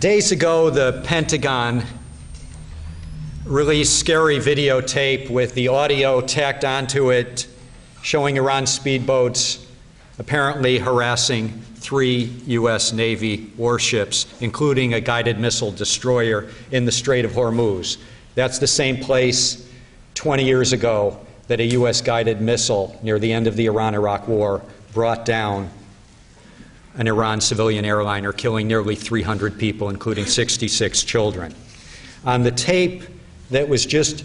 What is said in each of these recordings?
Days ago, the Pentagon released scary videotape with the audio tacked onto it showing Iran speedboats apparently harassing 3 U.S. Navy warships, including a guided missile destroyer in the Strait of Hormuz. That's the same place 20 years ago that a U.S. guided missile near the end of the Iran-Iraq War brought down an Iran civilian airliner, killing nearly 300 people, including 66 children. On the tape that was just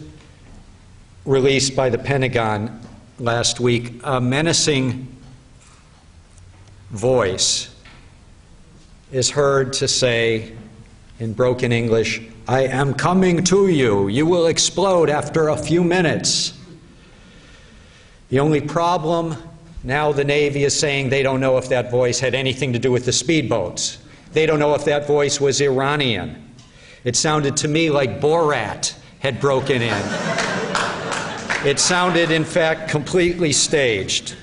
released by the Pentagon last week, a menacing voice is heard to say in broken English, "I am coming to you. You will explode after a few minutes." The only problem, now the Navy is saying they don't know if that voice had anything to do with the speedboats. They don't know if that voice was Iranian. It sounded to me like Borat had broken in. It sounded, in fact, completely staged.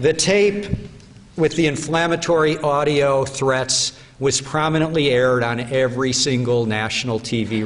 The tape with the inflammatory audio threats was prominently aired on every single national TV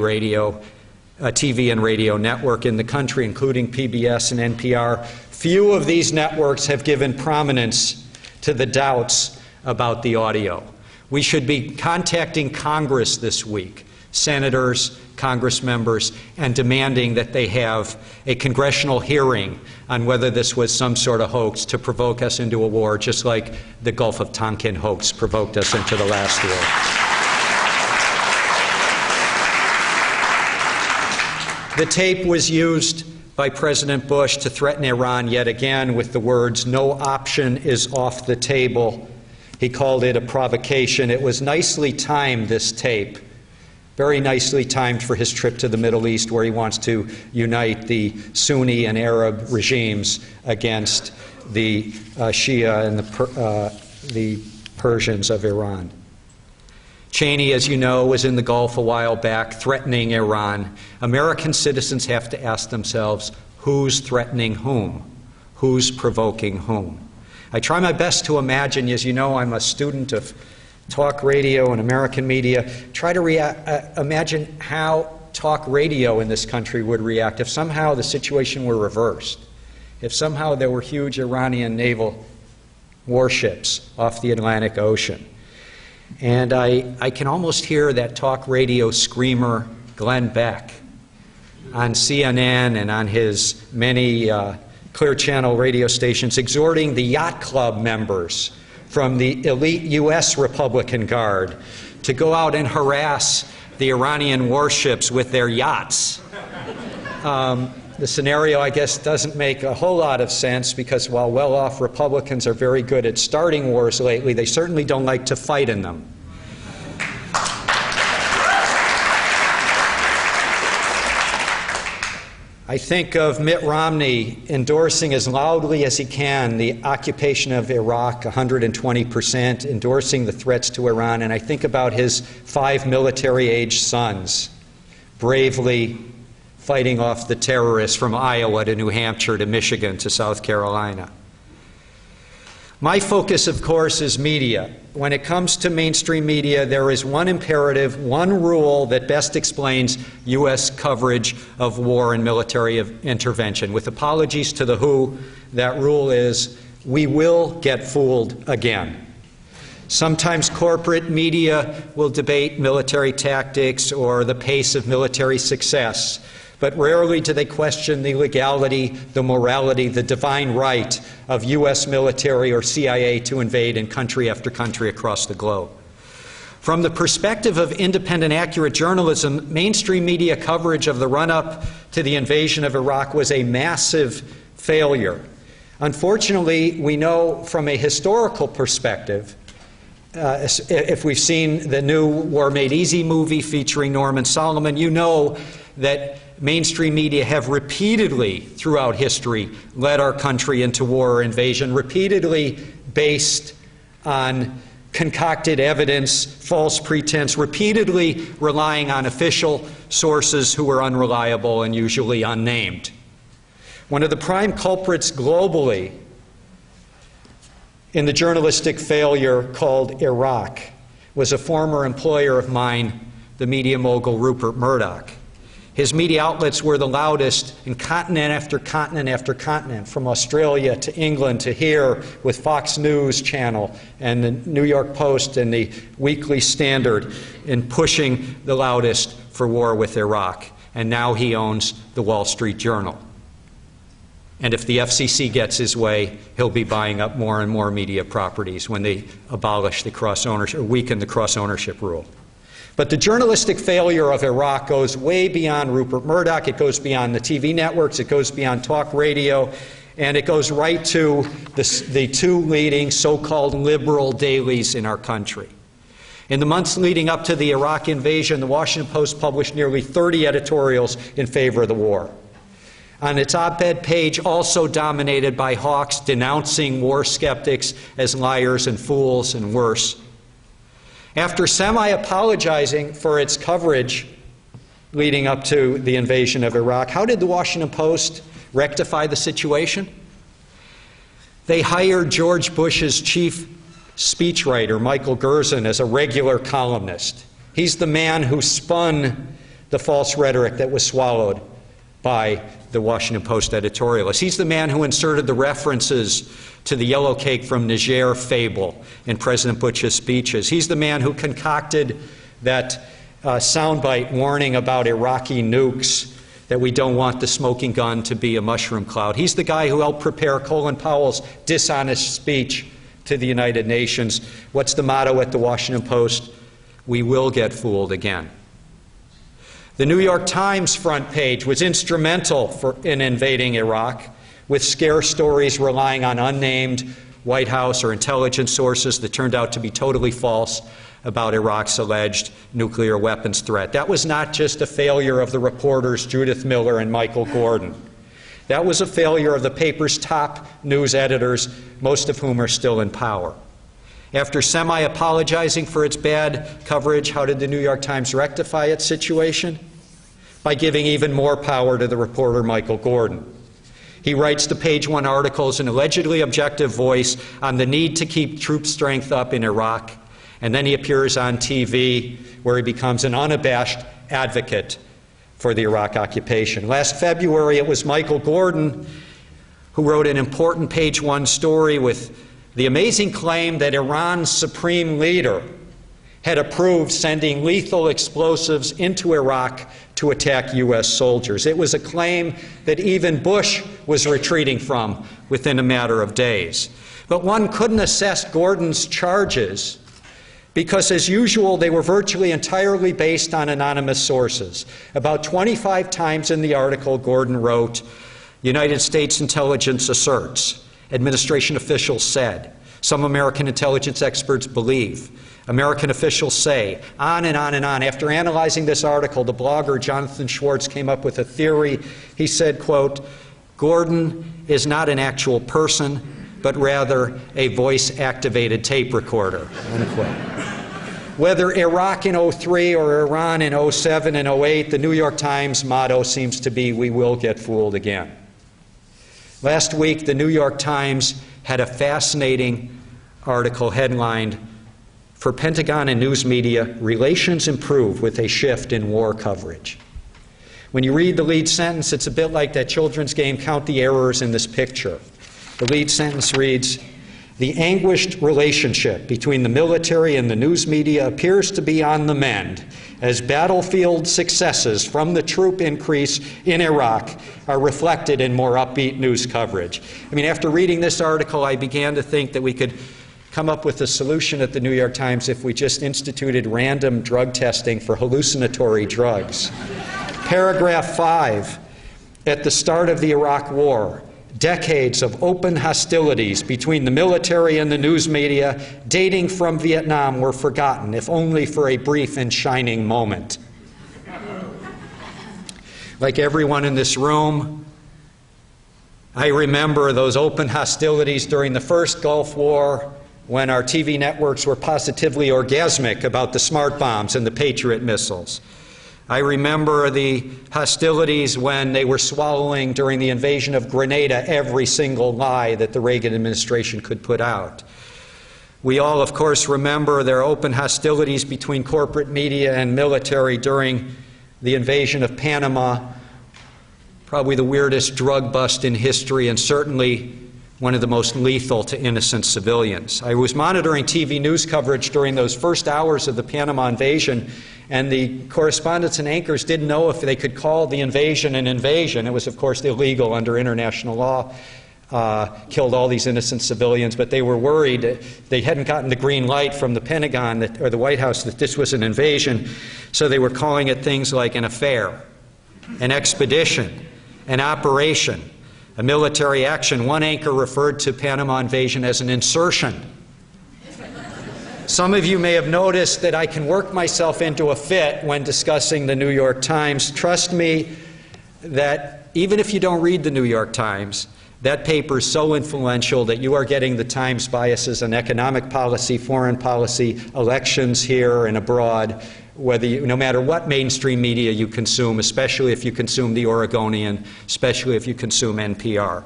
and radio network in the country, including PBS and NPR. Few of these networks have given prominence to the doubts about the audio. We should be contacting Congress this week, senators, Congress members, and demanding that they have a congressional hearing on whether this was some sort of hoax to provoke us into a war, just like the Gulf of Tonkin hoax provoked us into the last war. The tape was used by President Bush to threaten Iran yet again with the words, "No option is off the table." He called it a provocation. It was nicely timed, this tape, very nicely timed for his trip to the Middle East, where he wants to unite the Sunni and Arab regimes against the Shia and the Persians of Iran. Cheney, as you know, was in the Gulf a while back threatening Iran. American citizens have to ask themselves, who's threatening whom? Who's provoking whom? I try my best to imagine, as you know, I'm a student of talk radio and American media, try to imagine how talk radio in this country would react if somehow the situation were reversed, if somehow there were huge Iranian naval warships off the Atlantic Ocean. And I can almost hear that talk radio screamer Glenn Beck on CNN and on his many Clear Channel radio stations exhorting the yacht club members from the elite U.S. Republican Guard to go out and harass the Iranian warships with their yachts. The scenario, I guess, doesn't make a whole lot of sense because while well-off Republicans are very good at starting wars lately, they certainly don't like to fight in them. I think of Mitt Romney endorsing as loudly as he can the occupation of Iraq, 120%, endorsing the threats to Iran, and I think about his 5 military-aged sons bravely fighting off the terrorists from Iowa to New Hampshire to Michigan to South Carolina. My focus, of course, is media. When it comes to mainstream media, there is one imperative, one rule that best explains U.S. coverage of war and military intervention. With apologies to the WHO, that rule is, we will get fooled again. Sometimes corporate media will debate military tactics or the pace of military success, but rarely do they question the legality, the morality, the divine right of U.S. military or CIA to invade in country after country across the globe. From the perspective of independent, accurate journalism, mainstream media coverage of the run-up to the invasion of Iraq was a massive failure. Unfortunately, we know from a historical perspective, if we've seen the new War Made Easy movie featuring Norman Solomon, you know that mainstream media have repeatedly throughout history led our country into war or invasion, repeatedly based on concocted evidence, false pretense, repeatedly relying on official sources who were unreliable and usually unnamed. One of the prime culprits globally in the journalistic failure called Iraq was a former employer of mine, the media mogul Rupert Murdoch. His media outlets were the loudest in continent after continent after continent, from Australia to England to here, with Fox News Channel and the New York Post and the Weekly Standard, in pushing the loudest for war with Iraq. And now he owns the Wall Street Journal. And if the FCC gets his way, he'll be buying up more and more media properties when they abolish the cross-ownership, or weaken the cross-ownership rule. But the journalistic failure of Iraq goes way beyond Rupert Murdoch. It goes beyond the TV networks. It goes beyond talk radio. And it goes right to the two leading so-called liberal dailies in our country. In the months leading up to the Iraq invasion, the Washington Post published nearly 30 editorials in favor of the war. On its op-ed page, also dominated by hawks denouncing war skeptics as liars and fools and worse. After semi-apologizing for its coverage leading up to the invasion of Iraq, how did the Washington Post rectify the situation? They hired George Bush's chief speechwriter, Michael Gerson, as a regular columnist. He's the man who spun the false rhetoric that was swallowed by the Washington Post editorialists. He's the man who inserted the references to the yellow cake from Niger fable in President Bush's speeches. He's the man who concocted that soundbite warning about Iraqi nukes, that we don't want the smoking gun to be a mushroom cloud. He's the guy who helped prepare Colin Powell's dishonest speech to the United Nations. What's the motto at the Washington Post? We will get fooled again. The New York Times front page was instrumental in invading Iraq, with scare stories relying on unnamed White House or intelligence sources that turned out to be totally false about Iraq's alleged nuclear weapons threat. That was not just a failure of the reporters Judith Miller and Michael Gordon. That was a failure of the paper's top news editors, most of whom are still in power. After semi-apologizing for its bad coverage, how did the New York Times rectify its situation? By giving even more power to the reporter Michael Gordon. He writes the page one articles in allegedly objective voice on the need to keep troop strength up in Iraq, and then he appears on TV where he becomes an unabashed advocate for the Iraq occupation. Last February, it was Michael Gordon who wrote an important page one story with the amazing claim that Iran's supreme leader had approved sending lethal explosives into Iraq to attack U.S. soldiers. It was a claim that even Bush was retreating from within a matter of days. But one couldn't assess Gordon's charges because, as usual, they were virtually entirely based on anonymous sources. About 25 times in the article, Gordon wrote, United States intelligence asserts, administration officials said, some American intelligence experts believe, American officials say, on and on and on. After analyzing this article, the blogger Jonathan Schwartz came up with a theory. He said, quote, Gordon is not an actual person, but rather a voice-activated tape recorder, unquote. Whether Iraq in 2003 or Iran in 2007 and 2008, the New York Times motto seems to be, we will get fooled again. Last week, the New York Times had a fascinating article headlined, For Pentagon and News Media, Relations Improve with a Shift in War Coverage. When you read the lead sentence, it's a bit like that children's game, Count the Errors in this picture. The lead sentence reads, the anguished relationship between the military and the news media appears to be on the mend as battlefield successes from the troop increase in Iraq are reflected in more upbeat news coverage. I mean, after reading this article, I began to think that we could come up with a solution at the New York Times if we just instituted random drug testing for hallucinatory drugs. Paragraph 5, at the start of the Iraq War, decades of open hostilities between the military and the news media dating from Vietnam were forgotten, if only for a brief and shining moment. Like everyone in this room, I remember those open hostilities during the first Gulf War when our TV networks were positively orgasmic about the smart bombs and the Patriot missiles. I remember the hostilities when they were swallowing during the invasion of Grenada every single lie that the Reagan administration could put out. We all, of course, remember their open hostilities between corporate media and military during the invasion of Panama, probably the weirdest drug bust in history and certainly one of the most lethal to innocent civilians. I was monitoring TV news coverage during those first hours of the Panama invasion, and the correspondents and anchors didn't know if they could call the invasion an invasion. It was, of course, illegal under international law. Killed all these innocent civilians, but they were worried. They hadn't gotten the green light from the Pentagon or the White House that this was an invasion, so they were calling it things like an affair, an expedition, an operation, a military action. One anchor referred to Panama invasion as an insertion. Some of you may have noticed that I can work myself into a fit when discussing the New York Times. Trust me that even if you don't read the New York Times, that paper is so influential that you are getting the Times biases on economic policy, foreign policy, elections here and abroad, no matter what mainstream media you consume, especially if you consume the Oregonian, especially if you consume NPR.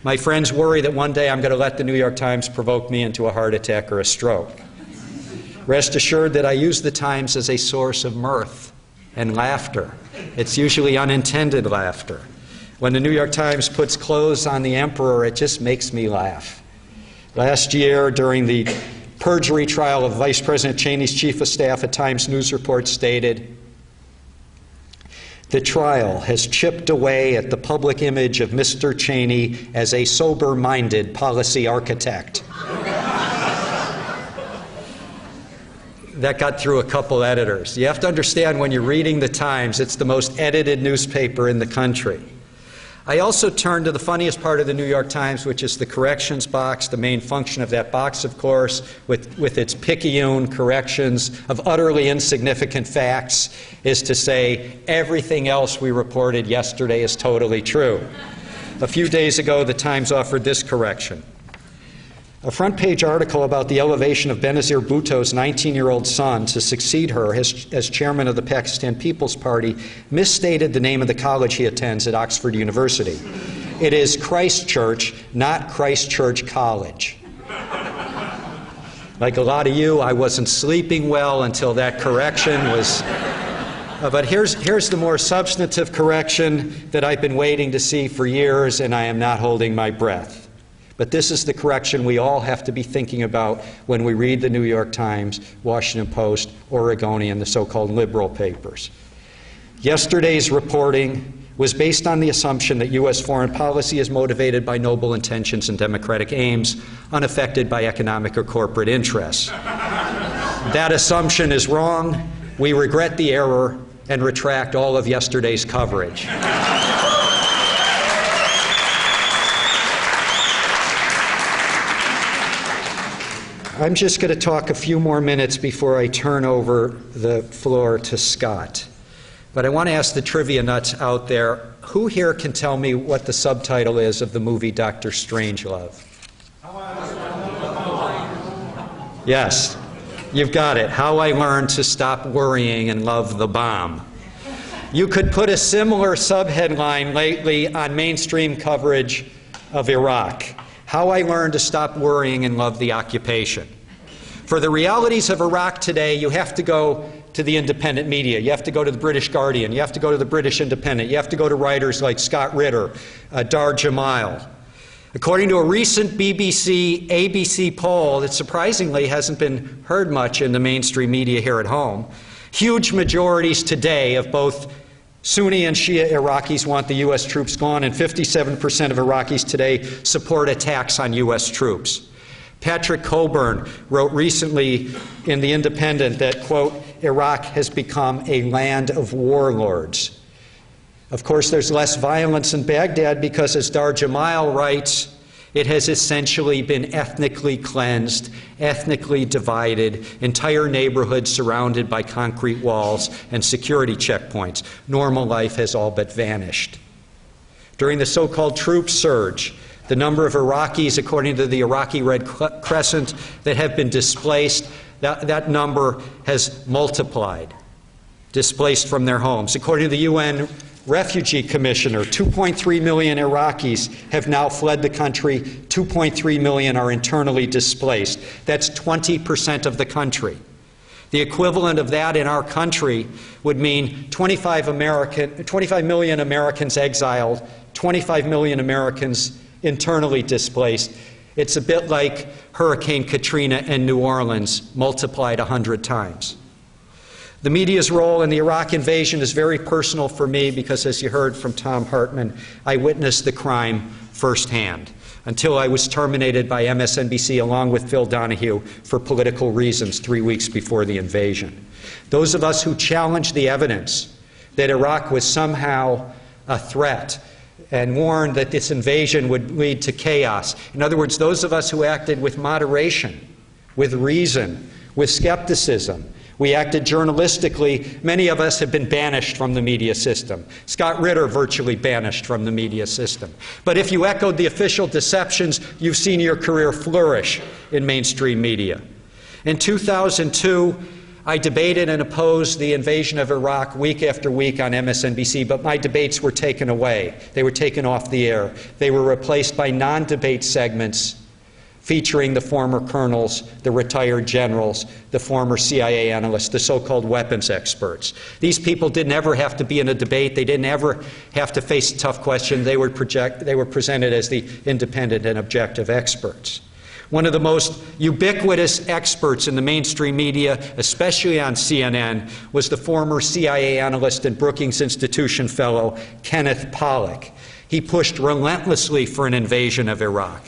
My friends worry that one day I'm going to let the New York Times provoke me into a heart attack or a stroke. Rest assured that I use the Times as a source of mirth and laughter. It's usually unintended laughter. When the New York Times puts clothes on the emperor, it just makes me laugh. Last year, during the perjury trial of Vice President Cheney's chief of staff, a Times News report stated, "The trial has chipped away at the public image of Mr. Cheney as a sober-minded policy architect." That got through a couple editors. You have to understand, when you're reading the Times, it's the most edited newspaper in the country. I also turned to the funniest part of the New York Times, which is the corrections box. The main function of that box, of course, with its picayune corrections of utterly insignificant facts, is to say everything else we reported yesterday is totally true. A few days ago, the Times offered this correction. A front-page article about the elevation of Benazir Bhutto's 19-year-old son to succeed her as chairman of the Pakistan People's Party misstated the name of the college he attends at Oxford University. It is Christ Church, not Christ Church College. Like a lot of you, I wasn't sleeping well until that correction was... But here's the more substantive correction that I've been waiting to see for years, and I am not holding my breath. But this is the correction we all have to be thinking about when we read the New York Times, Washington Post, Oregonian, the so-called liberal papers. Yesterday's reporting was based on the assumption that U.S. foreign policy is motivated by noble intentions and democratic aims, unaffected by economic or corporate interests. That assumption is wrong. We regret the error and retract all of yesterday's coverage. I'm just going to talk a few more minutes before I turn over the floor to Scott. But I want to ask the trivia nuts out there, who here can tell me what the subtitle is of the movie Dr. Strangelove? Yes, you've got it. How I Learned to Stop Worrying and Love the Bomb. You could put a similar subheadline lately on mainstream coverage of Iraq. How I Learned to Stop Worrying and Love the Occupation. For the realities of Iraq today, you have to go to the independent media. You have to go to the British Guardian. You have to go to the British Independent. You have to go to writers like Scott Ritter, Dar Jamal. According to a recent BBC poll that surprisingly hasn't been heard much in the mainstream media here at home, huge majorities today of both Sunni and Shia Iraqis want the U.S. troops gone, and 57% of Iraqis today support attacks on U.S. troops. Patrick Coburn wrote recently in The Independent that, quote, Iraq has become a land of warlords. Of course, there's less violence in Baghdad because, as Dar Jamal writes, it has essentially been ethnically cleansed, ethnically divided, entire neighborhoods surrounded by concrete walls and security checkpoints. Normal life has all but vanished. During the so-called troop surge, the number of Iraqis, according to the Iraqi Red Crescent, that have been displaced, that number has multiplied, displaced from their homes. According to the UN refugee commissioner. 2.3 million Iraqis have now fled the country. 2.3 million are internally displaced. That's 20% of the country. The equivalent of that in our country would mean 25 million Americans exiled, 25 million Americans internally displaced. It's a bit like Hurricane Katrina in New Orleans multiplied 100 times. The media's role in the Iraq invasion is very personal for me because, as you heard from Tom Hartman, I witnessed the crime firsthand until I was terminated by MSNBC along with Phil Donahue for political reasons 3 weeks before the invasion. Those of us who challenged the evidence that Iraq was somehow a threat and warned that this invasion would lead to chaos. In other words, those of us who acted with moderation, with reason, with skepticism. We acted journalistically. Many of us have been banished from the media system. Scott Ritter virtually banished from the media system. But if you echoed the official deceptions, you've seen your career flourish in mainstream media. In 2002, I debated and opposed the invasion of Iraq week after week on MSNBC, but my debates were taken away. They were taken off the air. They were replaced by non-debate segments featuring the former colonels, the retired generals, the former CIA analysts, the so-called weapons experts. These people didn't ever have to be in a debate. They didn't ever have to face a tough question. They were presented as the independent and objective experts. One of the most ubiquitous experts in the mainstream media, especially on CNN, was the former CIA analyst and Brookings Institution fellow, Kenneth Pollack. He pushed relentlessly for an invasion of Iraq.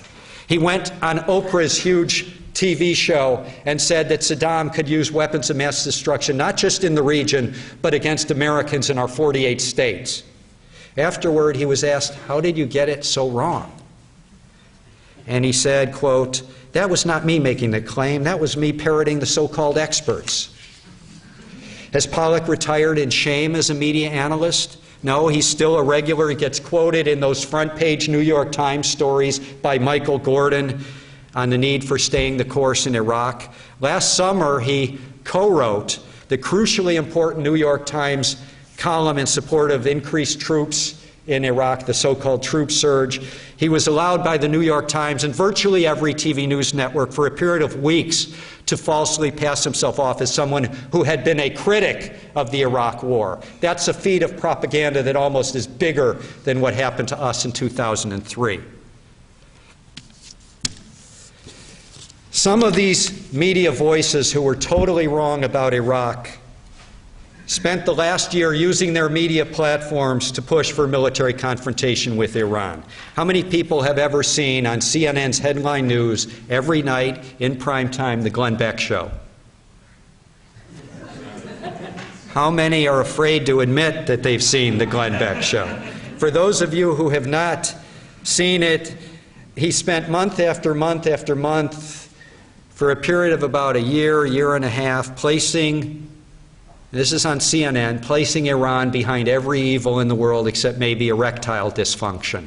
He went on Oprah's huge TV show and said that Saddam could use weapons of mass destruction, not just in the region, but against Americans in our 48 states. Afterward, he was asked, "How did you get it so wrong?" And he said, quote, "That was not me making the claim, that was me parroting the so-called experts." Has Pollack retired in shame as a media analyst? No, he's still a regular. He gets quoted in those front-page New York Times stories by Michael Gordon on the need for staying the course in Iraq. Last summer, he co-wrote the crucially important New York Times column in support of increased troops in Iraq, the so-called troop surge. He was allowed by the New York Times and virtually every TV news network for a period of weeks to falsely pass himself off as someone who had been a critic of the Iraq War. That's a feat of propaganda that almost is bigger than what happened to us in 2003. Some of these media voices who were totally wrong about Iraq spent the last year using their media platforms to push for military confrontation with Iran. How many people have ever seen on CNN's headline news every night in prime time the Glenn Beck Show? How many are afraid to admit that they've seen the Glenn Beck Show? For those of you who have not seen it, he spent month after month after month for a period of about a year and a half, placing, this is on CNN, placing Iran behind every evil in the world except maybe erectile dysfunction.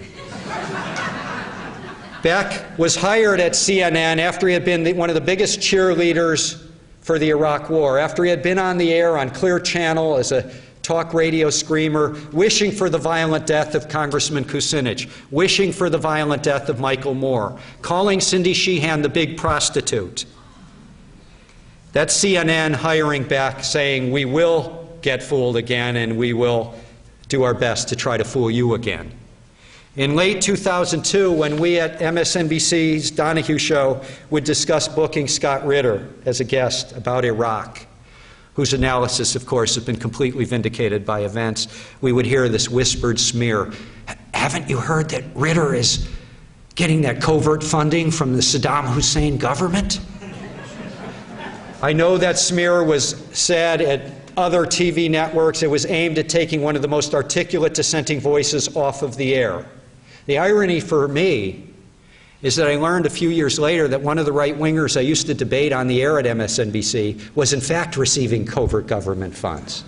Beck was hired at CNN after he had been one of the biggest cheerleaders for the Iraq War, after he had been on the air on Clear Channel as a talk radio screamer, wishing for the violent death of Congressman Kucinich, wishing for the violent death of Michael Moore, calling Cindy Sheehan the big prostitute. That's CNN hiring Beck, saying, "We will get fooled again, and we will do our best to try to fool you again." In late 2002, when we at MSNBC's Donahue Show would discuss booking Scott Ritter as a guest about Iraq, whose analysis, of course, has been completely vindicated by events, we would hear this whispered smear. "Haven't you heard that Ritter is getting that covert funding from the Saddam Hussein government?" I know that smear was said at other TV networks. It was aimed at taking one of the most articulate dissenting voices off of the air. The irony for me is that I learned a few years later that one of the right-wingers I used to debate on the air at MSNBC was in fact receiving covert government funds.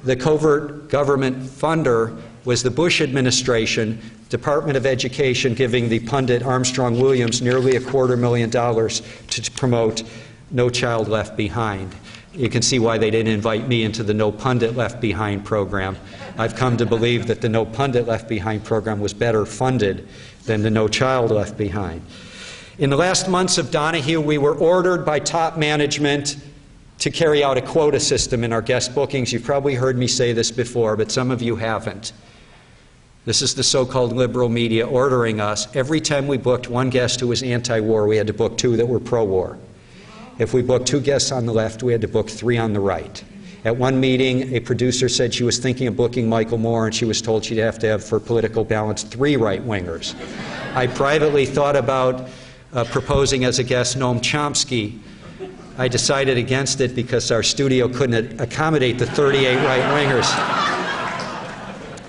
The covert government funder was the Bush administration, Department of Education, giving the pundit Armstrong Williams nearly $250,000 to promote No Child Left Behind. You can see why they didn't invite me into the No Pundit Left Behind program. I've come to believe that the No Pundit Left Behind program was better funded than the No Child Left Behind. In the last months of Donahue, we were ordered by top management to carry out a quota system in our guest bookings. You've probably heard me say this before, but some of you haven't. This is the so-called liberal media ordering us. Every time we booked one guest who was anti-war, we had to book 2 that were pro-war. If we booked 2 guests on the left, we had to book 3 on the right. At one meeting, a producer said she was thinking of booking Michael Moore, and she was told she'd have to have, for political balance, 3 right-wingers. I privately thought about proposing as a guest Noam Chomsky. I decided against it because our studio couldn't accommodate the 38 right-wingers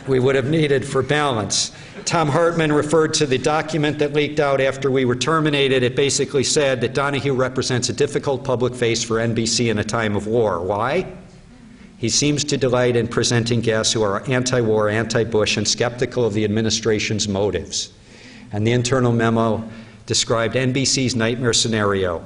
we would have needed for balance. Tom Hartman referred to the document that leaked out after we were terminated. It basically said that Donahue represents a difficult public face for NBC in a time of war. Why? He seems to delight in presenting guests who are anti-war, anti-Bush, and skeptical of the administration's motives. And the internal memo described NBC's nightmare scenario,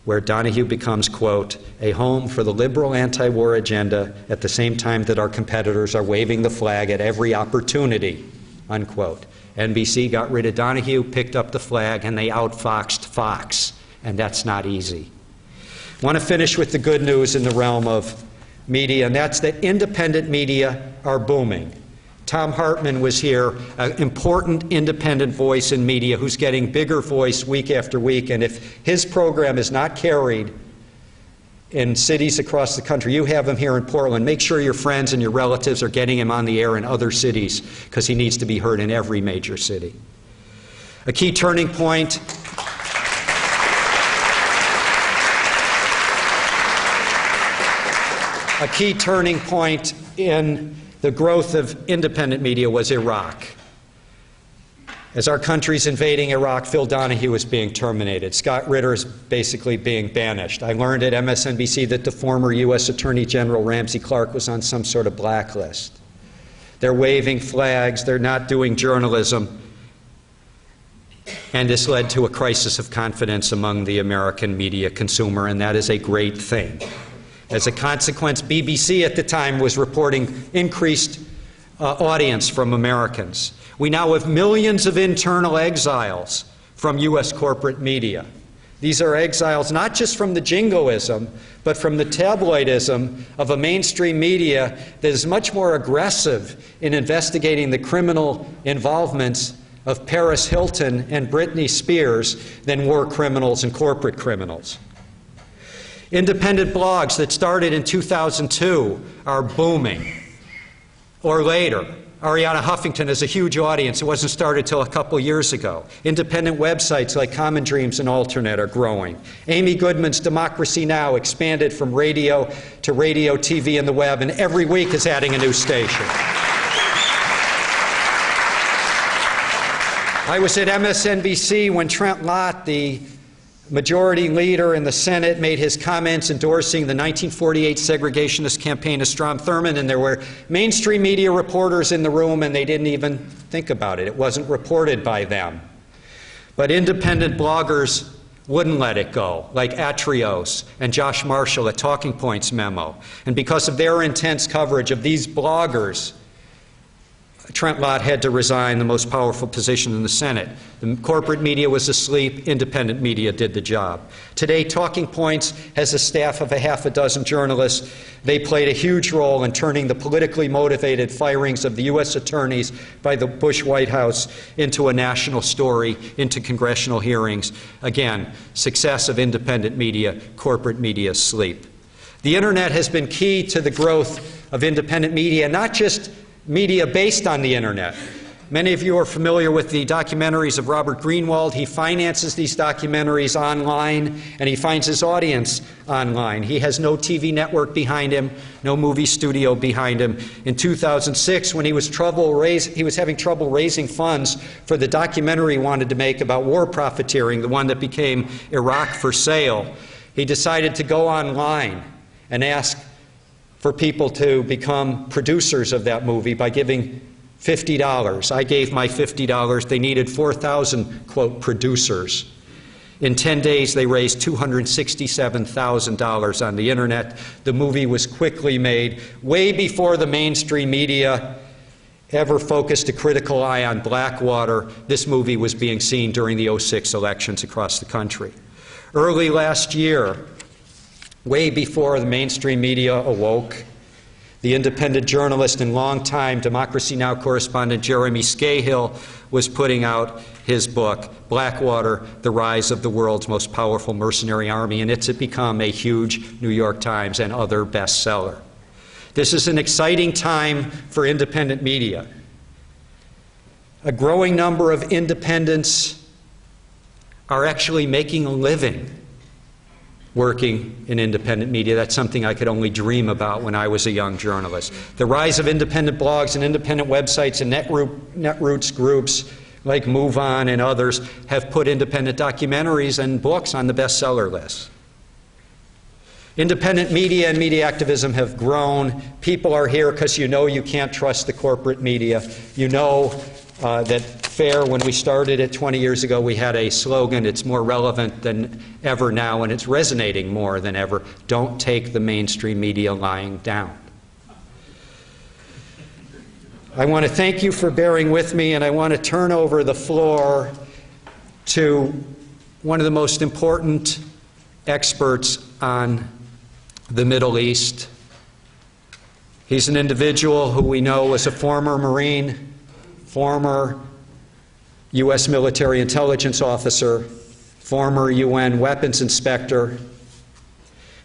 where Donahue becomes, quote, a home for the liberal anti-war agenda at the same time that our competitors are waving the flag at every opportunity, unquote. NBC got rid of Donahue, picked up the flag, and they outfoxed Fox, and that's not easy. I want to finish with the good news in the realm of media, and that's that independent media are booming. Tom Hartman was here, an important independent voice in media who's getting bigger voice week after week, and if his program is not carried in cities across the country, you have him here in Portland, make sure your friends and your relatives are getting him on the air in other cities, because he needs to be heard in every major city. A key turning point in the growth of independent media was Iraq. As our country's invading Iraq, Phil Donahue is being terminated. Scott Ritter is basically being banished. I learned at MSNBC that the former U.S. Attorney General Ramsey Clark was on some sort of blacklist. They're waving flags, they're not doing journalism, and this led to a crisis of confidence among the American media consumer, and that is a great thing. As a consequence, BBC at the time was reporting increased audience from Americans. We now have millions of internal exiles from U.S. corporate media. These are exiles not just from the jingoism, but from the tabloidism of a mainstream media that is much more aggressive in investigating the criminal involvements of Paris Hilton and Britney Spears than war criminals and corporate criminals. Independent blogs that started in 2002 are booming. Or later. Ariana Huffington has a huge audience. It wasn't started till a couple years ago. Independent websites like Common Dreams and Alternate are growing. Amy Goodman's Democracy Now! Expanded from radio to radio, TV, and the web, and every week is adding a new station. I was at MSNBC when Trent Lott, the majority leader in the Senate, made his comments endorsing the 1948 segregationist campaign of Strom Thurmond, and there were mainstream media reporters in the room, and they didn't even think about it. It wasn't reported by them. But independent bloggers wouldn't let it go, like Atrios and Josh Marshall at Talking Points Memo. And because of their intense coverage of these bloggers, Trent Lott had to resign the most powerful position in the Senate. The corporate media was asleep. Independent media did the job. Today, Talking Points has a staff of a half a dozen journalists. They played a huge role in turning the politically motivated firings of the U.S. attorneys by the Bush White House into a national story, into congressional hearings. Again, success of independent media, corporate media sleep. The Internet has been key to the growth of independent media, not just media based on the Internet. Many of you are familiar with the documentaries of Robert Greenwald. He finances these documentaries online, and he finds his audience online. He has no TV network behind him, no movie studio behind him. In 2006, when he was having trouble raising funds for the documentary he wanted to make about war profiteering, the one that became Iraq for Sale, he decided to go online and ask for people to become producers of that movie by giving $50. I gave my $50. They needed 4,000, quote, producers. In 10 days, they raised $267,000 on the internet. The movie was quickly made, way before the mainstream media ever focused a critical eye on Blackwater. This movie was being seen during the '06 elections across the country. Early last year, way before the mainstream media awoke, the independent journalist and longtime Democracy Now! Correspondent Jeremy Scahill was putting out his book, Blackwater, The Rise of the World's Most Powerful Mercenary Army, and it's become a huge New York Times and other bestseller. This is an exciting time for independent media. A growing number of independents are actually making a living working in independent media. That's something I could only dream about when I was a young journalist. The rise of independent blogs and independent websites and netroots groups like Move On and others have put independent documentaries and books on the bestseller list. Independent media and media activism have grown. People are here because you know you can't trust the corporate media. You know that FAIR, when we started it 20 years ago, we had a slogan, it's more relevant than ever now, and it's resonating more than ever. Don't take the mainstream media lying down. I want to thank you for bearing with me, and I want to turn over the floor to one of the most important experts on the Middle East. He's an individual who we know was a former Marine, former U.S. military intelligence officer, former UN weapons inspector.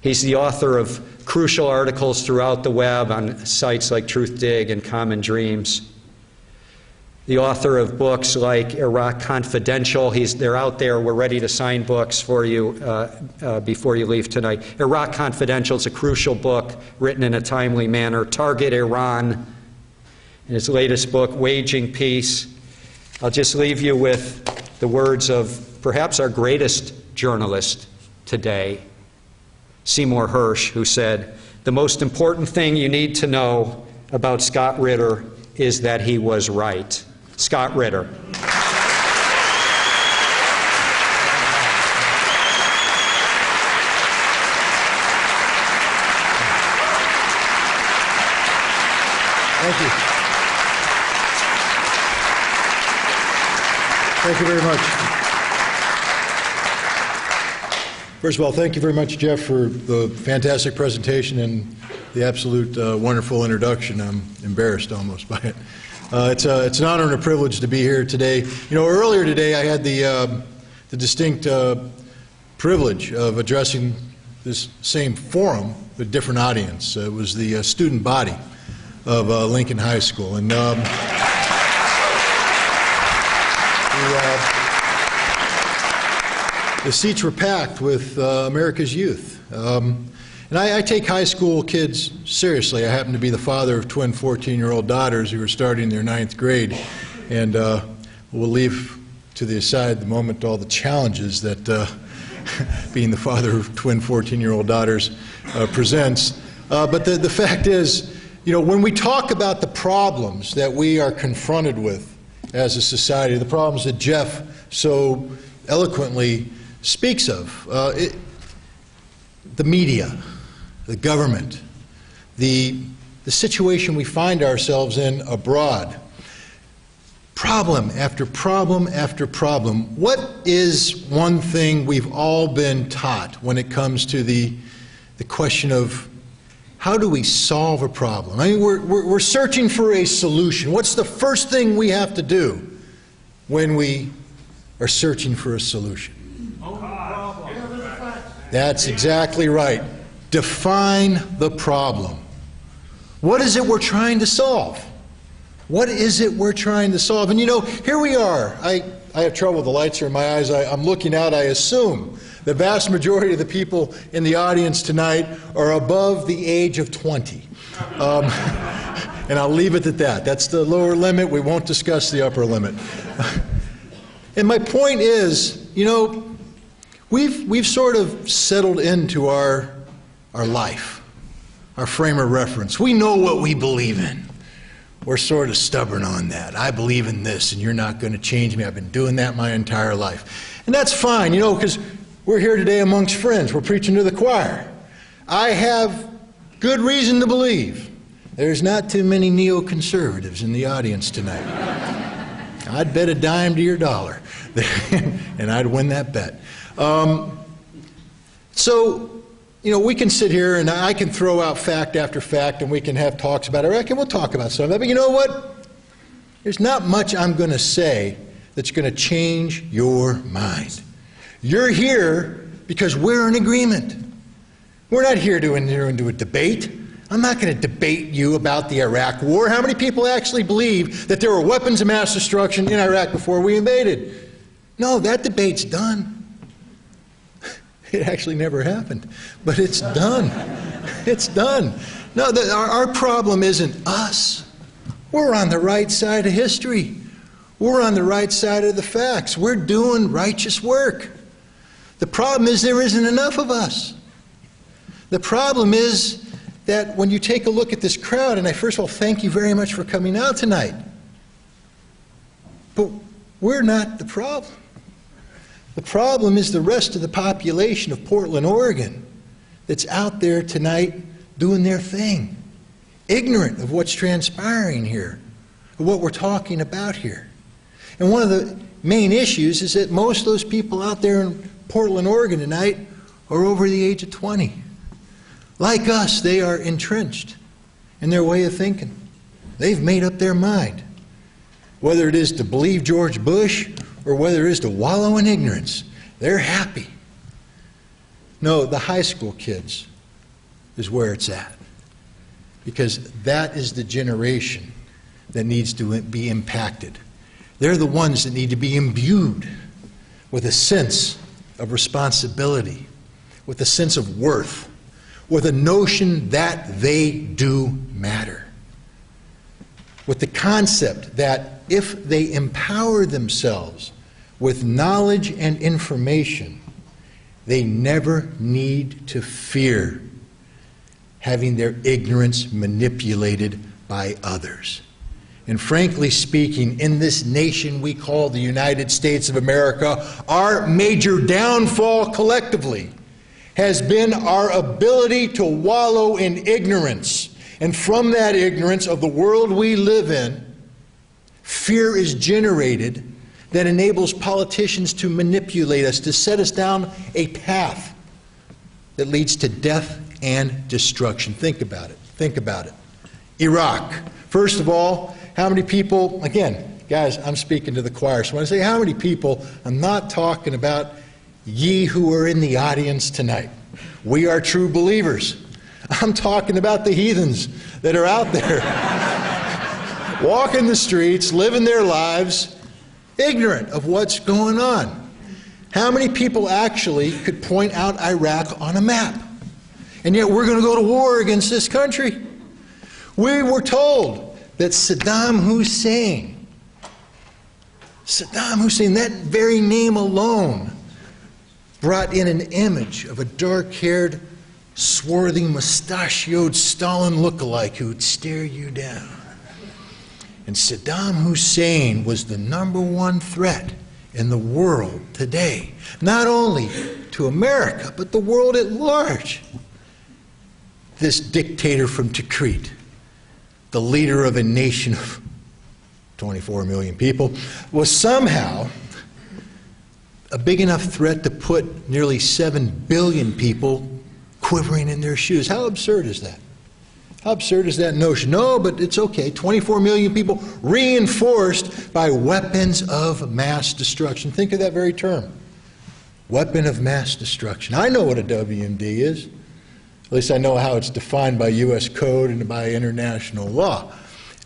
He's the author of crucial articles throughout the web on sites like Truthdig and Common Dreams. The author of books like Iraq Confidential. They're out there. We're ready to sign books for you before you leave tonight. Iraq Confidential is a crucial book written in a timely manner. Target Iran, in his latest book, Waging Peace. I'll just leave you with the words of perhaps our greatest journalist today, Seymour Hersh, who said, "The most important thing you need to know about Scott Ritter is that he was right." Scott Ritter. Thank you. Thank you very much. First of all, thank you very much, Jeff, for the fantastic presentation and the absolute wonderful introduction. I'm embarrassed almost by it. It's an honor and a privilege to be here today. You know, earlier today I had the distinct privilege of addressing this same forum with a different audience. It was the student body of Lincoln High School. And the seats were packed with America's youth. And I take high school kids seriously. I happen to be the father of twin 14-year-old daughters who are starting their 9th grade. And we'll leave to the side the moment all the challenges that being the father of twin 14-year-old daughters presents. But the fact is, you know, when we talk about the problems that we are confronted with as a society, the problems that Jeff so eloquently speaks of, the media, the government, the situation we find ourselves in abroad, problem after problem after problem. What is one thing we've all been taught when it comes to the question of how do we solve a problem? I mean, we're searching for a solution. What's the first thing we have to do when we are searching for a solution? That's exactly right. Define the problem. What is it we're trying to solve? What is it we're trying to solve? And you know, here we are. I have trouble with the lights here in my eyes. I'm looking out. I assume the vast majority of the people in the audience tonight are above the age of 20. And I'll leave it at that. That's the lower limit. We won't discuss the upper limit. And my point is, you know, we've sort of settled into our life, our frame of reference. We know what we believe in. we're sort of stubborn on that. I believe in this, and you're not going to change me. I've been doing that my entire life. And that's fine, you know, because we're here today amongst friends. We're preaching to the choir. I have good reason to believe there's not too many neoconservatives in the audience tonight. I'd bet a dime to your dollar, and I'd win that bet. So, you know, we can sit here and I can throw out fact after fact and we can have talks about Iraq and we'll talk about some of that. But you know what? There's not much I'm going to say that's going to change your mind. You're here because we're in agreement. We're not here to enter into a debate. I'm not going to debate you about the Iraq War. How many people actually believe that there were weapons of mass destruction in Iraq before we invaded? No, that debate's done. It actually never happened, but it's done. It's done. No, our problem isn't us. We're on the right side of history. We're on the right side of the facts. We're doing righteous work. The problem is there isn't enough of us. The problem is that when you take a look at this crowd, and I first of all thank you very much for coming out tonight, but we're not the problem. The problem is the rest of the population of Portland, Oregon, that's out there tonight doing their thing, ignorant of what's transpiring here, of what we're talking about here. And one of the main issues is that most of those people out there in Portland, Oregon tonight are over the age of 20. Like us, they are entrenched in their way of thinking. They've made up their mind. Whether it is to believe George Bush or whether it is to wallow in ignorance, they're happy. No, the high school kids is where it's at. Because that is the generation that needs to be impacted. They're the ones that need to be imbued with a sense of responsibility, with a sense of worth, with a notion that they do matter, with the concept that if they empower themselves with knowledge and information, they never need to fear having their ignorance manipulated by others. And frankly speaking, in this nation we call the United States of America, our major downfall collectively has been our ability to wallow in ignorance. And from that ignorance of the world we live in, fear is generated that enables politicians to manipulate us, to set us down a path that leads to death and destruction. Think about it. Think about it. Iraq. First of all, how many people, again, guys, I'm speaking to the choir, so when I say how many people, I'm not talking about ye who are in the audience tonight. We are true believers. I'm talking about the heathens that are out there walking the streets, living their lives, ignorant of what's going on. How many people actually could point out Iraq on a map? And yet we're going to go to war against this country. We were told that Saddam Hussein, that very name alone, brought in an image of a dark-haired, swarthy, mustachioed Stalin lookalike who would stare you down. And Saddam Hussein was the #1 threat in the world today, not only to America, but the world at large. This dictator from Tikrit, the leader of a nation of 24 million people, was somehow a big enough threat to put nearly 7 billion people quivering in their shoes. How absurd is that? How absurd is that notion? No, but it's okay. 24 million people reinforced by weapons of mass destruction. Think of that very term. Weapon of mass destruction. I know what a WMD is. At least I know how it's defined by U.S. code and by international law.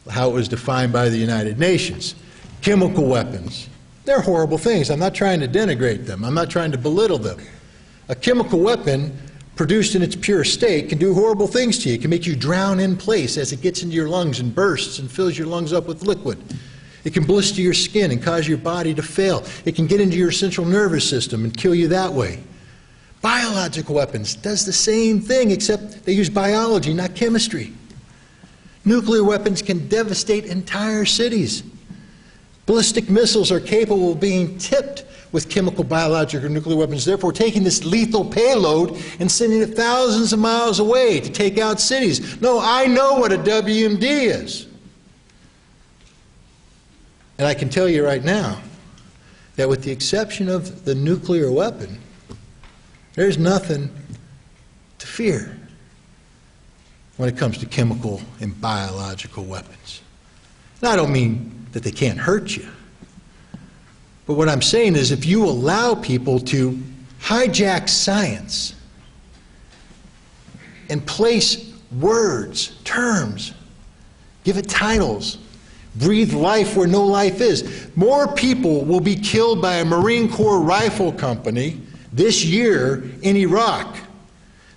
How it was defined by the United Nations. Chemical weapons. They're horrible things. I'm not trying to denigrate them. I'm not trying to belittle them. A chemical weapon produced in its pure state can do horrible things to you. It can make you drown in place as it gets into your lungs and bursts and fills your lungs up with liquid. It can blister your skin and cause your body to fail. It can get into your central nervous system and kill you that way. Biological weapons does the same thing, except they use biology, not chemistry. Nuclear weapons can devastate entire cities. Ballistic missiles are capable of being tipped with chemical, biological, or nuclear weapons, therefore taking this lethal payload and sending it thousands of miles away to take out cities. No, I know what a WMD is. And I can tell you right now that with the exception of the nuclear weapon, there's nothing to fear when it comes to chemical and biological weapons. Now, I don't mean that they can't hurt you. But what I'm saying is if you allow people to hijack science and place words, terms, give it titles, breathe life where no life is, more people will be killed by a Marine Corps rifle company this year in Iraq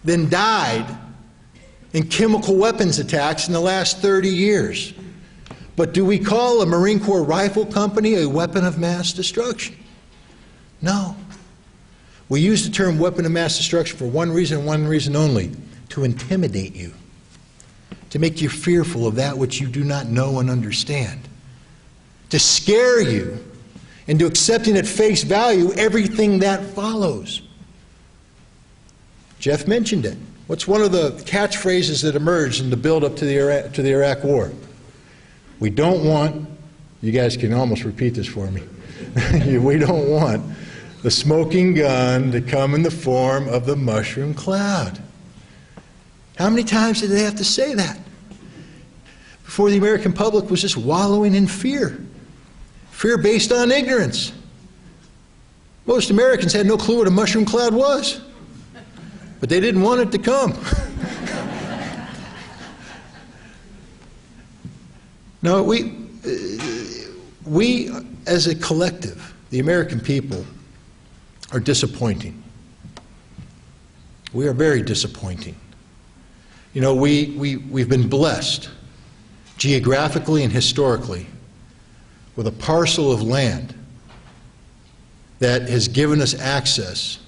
than died in chemical weapons attacks in the last 30 years. But do we call a Marine Corps rifle company a weapon of mass destruction? No. We use the term weapon of mass destruction for one reason only, to intimidate you, to make you fearful of that which you do not know and understand, to scare you into accepting at face value everything that follows. Jeff mentioned it. What's one of the catchphrases that emerged in the build-up to the Iraq War? We don't want, you guys can almost repeat this for me, we don't want the smoking gun to come in the form of the mushroom cloud. How many times did they have to say that before the American public was just wallowing in fear? Fear based on ignorance. Most Americans had no clue what a mushroom cloud was, but they didn't want it to come. No, we as a collective, the American people, are disappointing. We are very disappointing. You know, we've been blessed geographically and historically with a parcel of land that has given us access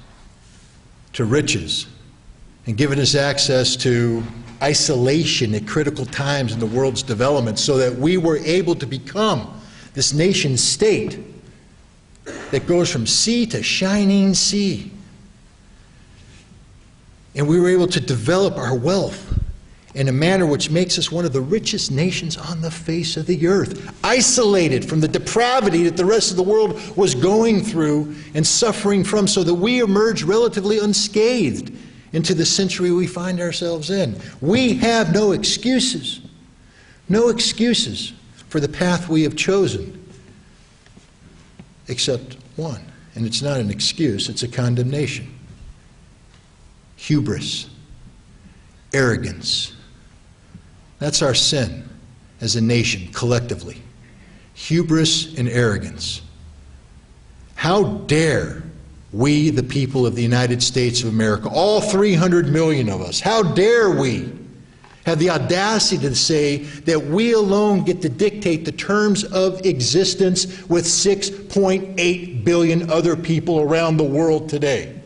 to riches and given us access to isolation at critical times in the world's development so that we were able to become this nation state that goes from sea to shining sea. And we were able to develop our wealth in a manner which makes us one of the richest nations on the face of the earth, isolated from the depravity that the rest of the world was going through and suffering from, so that we emerge relatively unscathed into the century we find ourselves in. We have no excuses for the path we have chosen, except one, and it's not an excuse, it's a condemnation. Hubris, arrogance. That's our sin as a nation, collectively. Hubris and arrogance. How dare we, the people of the United States of America, all 300 million of us, how dare we have the audacity to say that we alone get to dictate the terms of existence with 6.8 billion other people around the world today?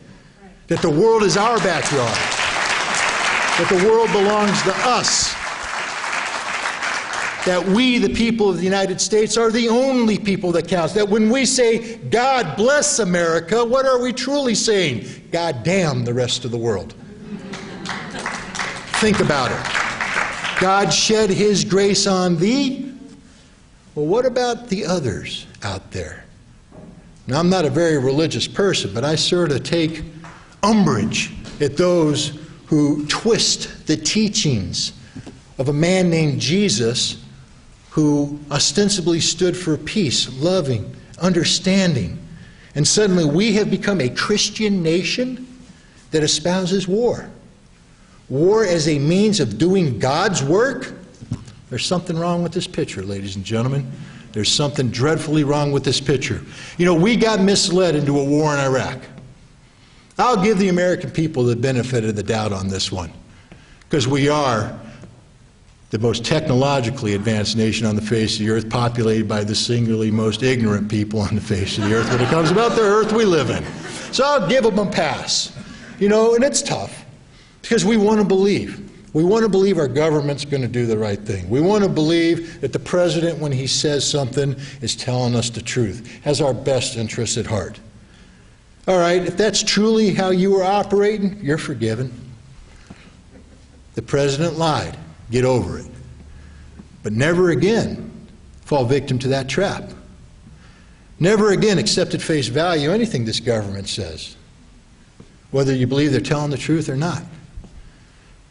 That the world is our backyard. That the world belongs to us. That we, the people of the United States, are the only people that counts. That when we say, God bless America, what are we truly saying? God damn the rest of the world. Think about it. God shed His grace on thee. Well, what about the others out there? Now, I'm not a very religious person, but I sort of take umbrage at those who twist the teachings of a man named Jesus, who ostensibly stood for peace, loving, understanding. And suddenly we have become a Christian nation that espouses war. War as a means of doing God's work. There's something wrong with this picture, ladies and gentlemen. There's something dreadfully wrong with this picture. You know, we got misled into a war in Iraq. I'll give the American people the benefit of the doubt on this one, because we are the most technologically advanced nation on the face of the earth, populated by the singularly most ignorant people on the face of the earth when it comes about the earth we live in. So I'll give them a pass. You know, and it's tough, because we want to believe. We want to believe our government's going to do the right thing. We want to believe that the president, when he says something, is telling us the truth, has our best interests at heart. All right, if that's truly how you were operating, you're forgiven. The president lied. Get over it. But never again fall victim to that trap. Never again accept at face value anything this government says, whether you believe they're telling the truth or not.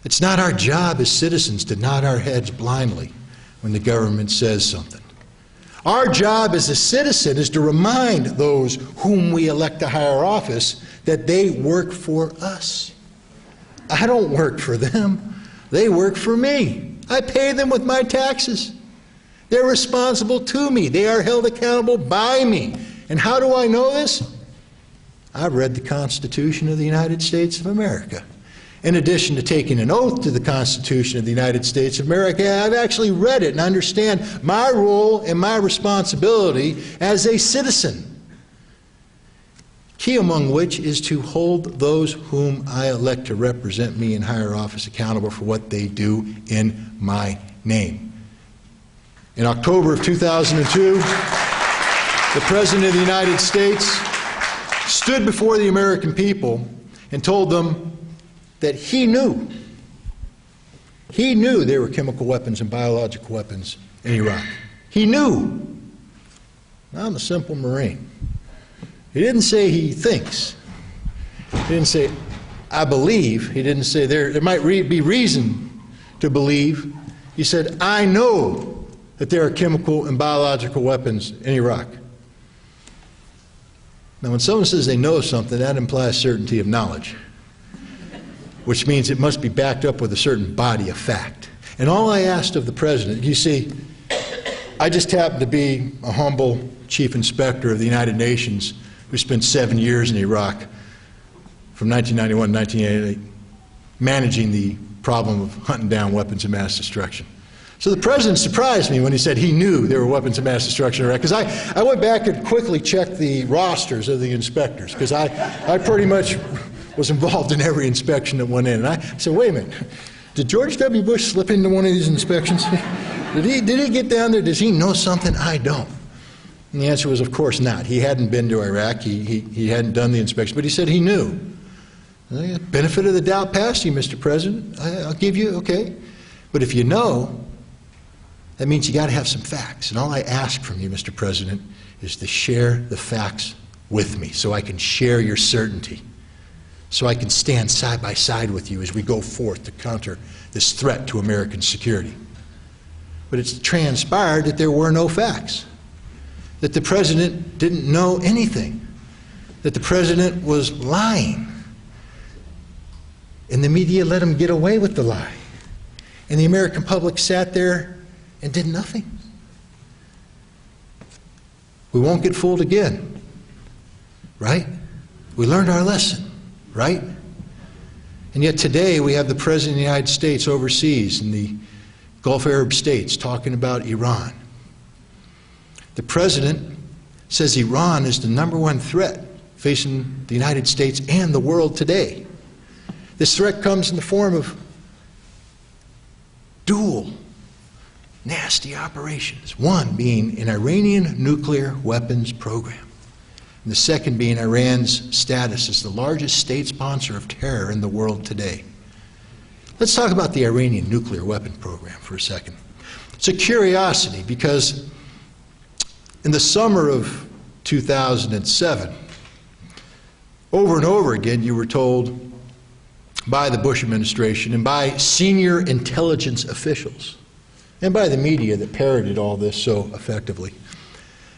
It's not our job as citizens to nod our heads blindly when the government says something. Our job as a citizen is to remind those whom we elect to higher office that they work for us. I don't work for them. They work for me. I pay them with my taxes. They're responsible to me. They are held accountable by me. And how do I know this? I've read the Constitution of the United States of America. In addition to taking an oath to the Constitution of the United States of America, I've actually read it and understand my role and my responsibility as a citizen. Key among which is to hold those whom I elect to represent me in higher office accountable for what they do in my name. In October of 2002, the President of the United States stood before the American people and told them that he knew there were chemical weapons and biological weapons in Iraq. He knew. I'm a simple Marine. He didn't say he thinks. He didn't say, I believe. He didn't say there might be reason to believe. He said, I know that there are chemical and biological weapons in Iraq. Now, when someone says they know something, that implies certainty of knowledge, which means it must be backed up with a certain body of fact. And all I asked of the president, you see, I just happened to be a humble chief inspector of the United Nations who spent 7 years in Iraq from 1991 to 1988, managing the problem of hunting down weapons of mass destruction. So the president surprised me when he said he knew there were weapons of mass destruction in Iraq, because I went back and quickly checked the rosters of the inspectors, because I pretty much was involved in every inspection that went in. And I said, wait a minute, did George W. Bush slip into one of these inspections? Did he get down there? Does he know something I don't? And the answer was, of course not. He hadn't been to Iraq. He hadn't done the inspection, but he said he knew. Benefit of the doubt passed you, Mr. President. I'll give you, okay. But if you know, that means you got to have some facts. And all I ask from you, Mr. President, is to share the facts with me so I can share your certainty, so I can stand side by side with you as we go forth to counter this threat to American security. But it's transpired that there were no facts, that the president didn't know anything, that the president was lying. And the media let him get away with the lie. And the American public sat there and did nothing. We won't get fooled again, right? We learned our lesson, right? And yet today we have the President of the United States overseas in the Gulf Arab states talking about Iran. The President says Iran is the #1 threat facing the United States and the world today. This threat comes in the form of dual nasty operations, one being an Iranian nuclear weapons program, and the second being Iran's status as the largest state sponsor of terror in the world today. Let's talk about the Iranian nuclear weapon program for a second. It's a curiosity because in the summer of 2007, over and over again you were told by the Bush administration and by senior intelligence officials and by the media that parroted all this so effectively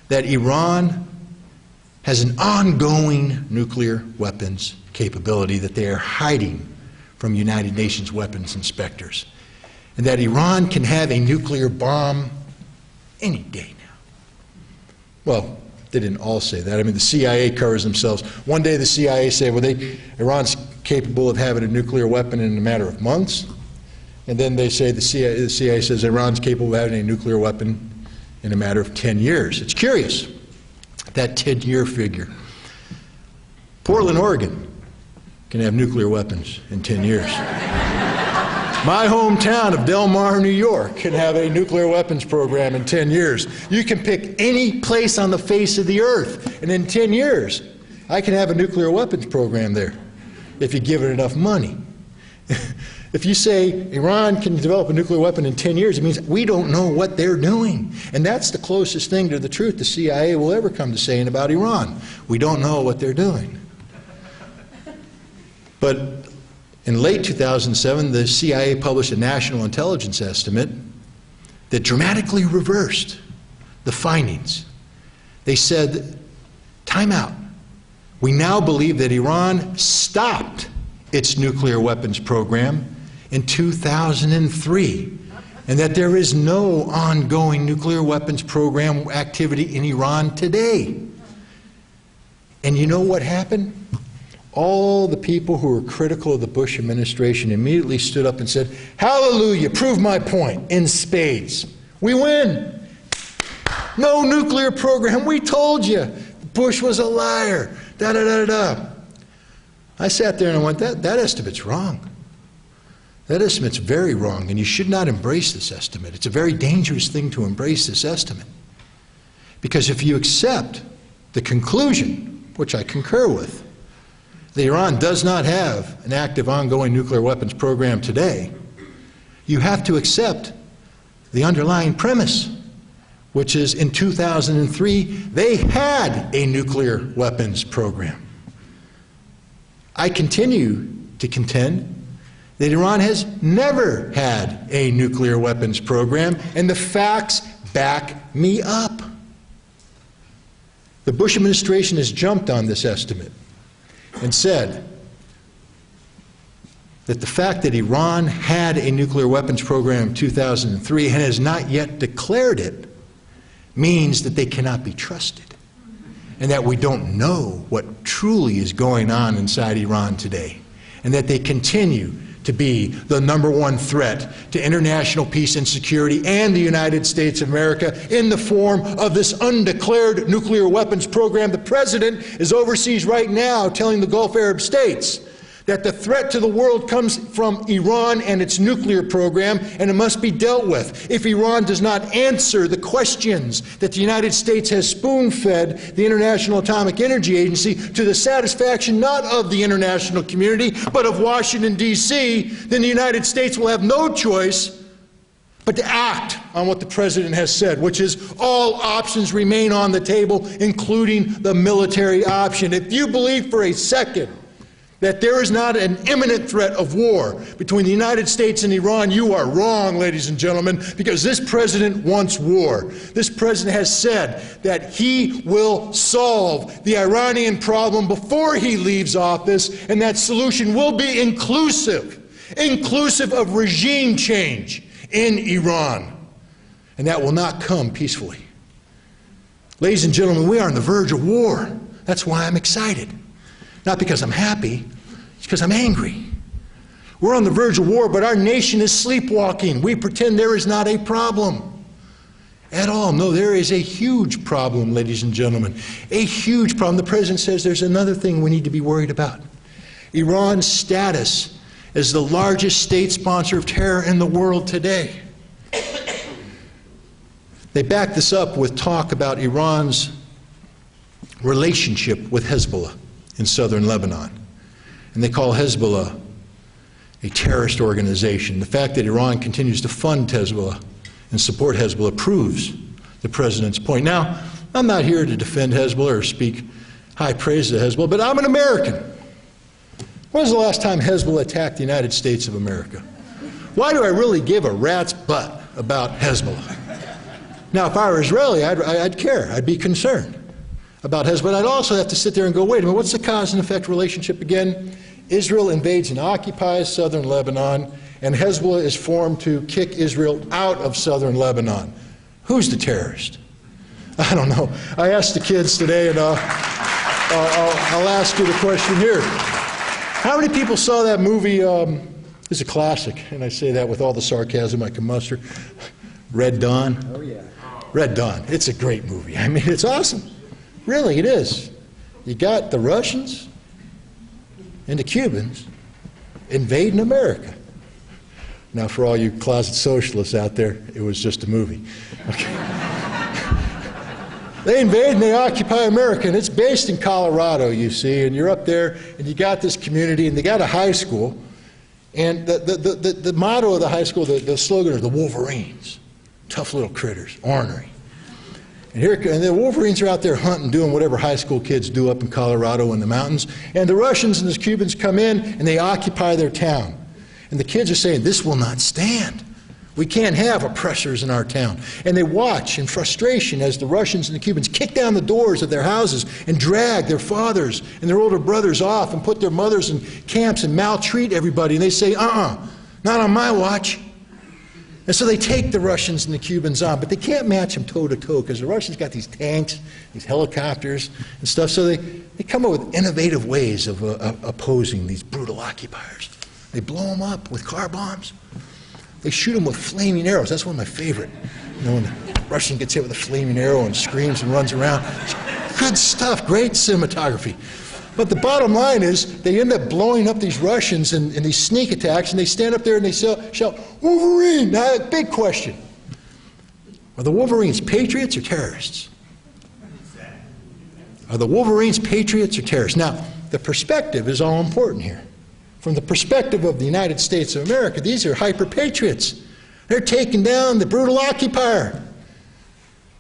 that Iran has an ongoing nuclear weapons capability that they are hiding from United Nations weapons inspectors, and that Iran can have a nuclear bomb any day now. Well, they didn't all say that. I mean, the CIA covers themselves. One day the CIA said, well, Iran's capable of having a nuclear weapon in a matter of months. And then they say, the CIA says Iran's capable of having a nuclear weapon in a matter of 10 years. It's curious, that 10-year figure. Portland, Oregon can have nuclear weapons in 10 years. My hometown of Del Mar, New York, can have a nuclear weapons program in 10 years. You can pick any place on the face of the earth, and in 10 years, I can have a nuclear weapons program there if you give it enough money. If you say Iran can develop a nuclear weapon in 10 years, it means we don't know what they're doing. And that's the closest thing to the truth the CIA will ever come to saying about Iran. We don't know what they're doing. But in late 2007, the CIA published a national intelligence estimate that dramatically reversed the findings. They said, time out. We now believe that Iran stopped its nuclear weapons program in 2003, and that there is no ongoing nuclear weapons program activity in Iran today. And you know what happened? All the people who were critical of the Bush administration immediately stood up and said, hallelujah, prove my point, in spades. We win. No nuclear program, we told you. Bush was a liar, da-da-da-da-da. I sat there and I went, that estimate's wrong. That estimate's very wrong, and you should not embrace this estimate. It's a very dangerous thing to embrace this estimate. Because if you accept the conclusion, which I concur with, that Iran does not have an active ongoing nuclear weapons program today, you have to accept the underlying premise, which is in 2003, they had a nuclear weapons program. I continue to contend that Iran has never had a nuclear weapons program, and the facts back me up. The Bush administration has jumped on this estimate and said that the fact that Iran had a nuclear weapons program in 2003 and has not yet declared it means that they cannot be trusted, and that we don't know what truly is going on inside Iran today, and that they continue to be the #1 threat to international peace and security and the United States of America in the form of this undeclared nuclear weapons program. The president is overseas right now telling the Gulf Arab states that the threat to the world comes from Iran and its nuclear program, and it must be dealt with. If Iran does not answer the questions that the United States has spoon-fed the International Atomic Energy Agency to the satisfaction not of the international community, but of Washington, D.C., then the United States will have no choice but to act on what the president has said, which is all options remain on the table, including the military option. If you believe for a second that there is not an imminent threat of war between the United States and Iran, you are wrong, ladies and gentlemen, because this president wants war. This president has said that he will solve the Iranian problem before he leaves office, and that solution will be inclusive of regime change in Iran. And that will not come peacefully. Ladies and gentlemen, we are on the verge of war. That's why I'm excited. Not because I'm happy, it's because I'm angry. We're on the verge of war, but our nation is sleepwalking. We pretend there is not a problem at all. No, there is a huge problem, ladies and gentlemen. A huge problem. The president says there's another thing we need to be worried about. Iran's status as the largest state sponsor of terror in the world today. They back this up with talk about Iran's relationship with Hezbollah in southern Lebanon. And they call Hezbollah a terrorist organization. The fact that Iran continues to fund Hezbollah and support Hezbollah proves the president's point. Now, I'm not here to defend Hezbollah or speak high praise of Hezbollah, but I'm an American. When was the last time Hezbollah attacked the United States of America? Why do I really give a rat's butt about Hezbollah? Now, if I were Israeli, I'd care. I'd be concerned about Hezbollah. I'd also have to sit there and go, wait a minute, what's the cause and effect relationship again? Israel invades and occupies southern Lebanon, and Hezbollah is formed to kick Israel out of southern Lebanon. Who's the terrorist? I don't know. I asked the kids today, and I'll ask you the question here. How many people saw that movie? It's a classic, and I say that with all the sarcasm I can muster. Red Dawn. Oh, yeah. Red Dawn. It's a great movie. I mean, it's awesome. Really, it is. You got the Russians and the Cubans invading America. Now, for all you closet socialists out there, it was just a movie. Okay. They invade and they occupy America, and it's based in Colorado, you see, and you're up there, and you got this community, and they got a high school, and the motto of the high school, the slogan is the Wolverines, tough little critters, ornery. And the Wolverines are out there hunting, doing whatever high school kids do up in Colorado in the mountains, and the Russians and the Cubans come in, and they occupy their town. And the kids are saying, this will not stand. We can't have oppressors in our town. And they watch in frustration as the Russians and the Cubans kick down the doors of their houses and drag their fathers and their older brothers off and put their mothers in camps and maltreat everybody. And they say, not on my watch. And so they take the Russians and the Cubans on, but they can't match them toe-to-toe because the Russians got these tanks, these helicopters and stuff. So they come up with innovative ways of opposing these brutal occupiers. They blow them up with car bombs. They shoot them with flaming arrows. That's one of my favorite. You know, when the Russian gets hit with a flaming arrow and screams and runs around. Good stuff, great cinematography. But the bottom line is they end up blowing up these Russians in these sneak attacks, and they stand up there and they shout, Wolverine! Now, big question. Are the Wolverines patriots or terrorists? Are the Wolverines patriots or terrorists? Now, the perspective is all important here. From the perspective of the United States of America, these are hyper-patriots. They're taking down the brutal occupier.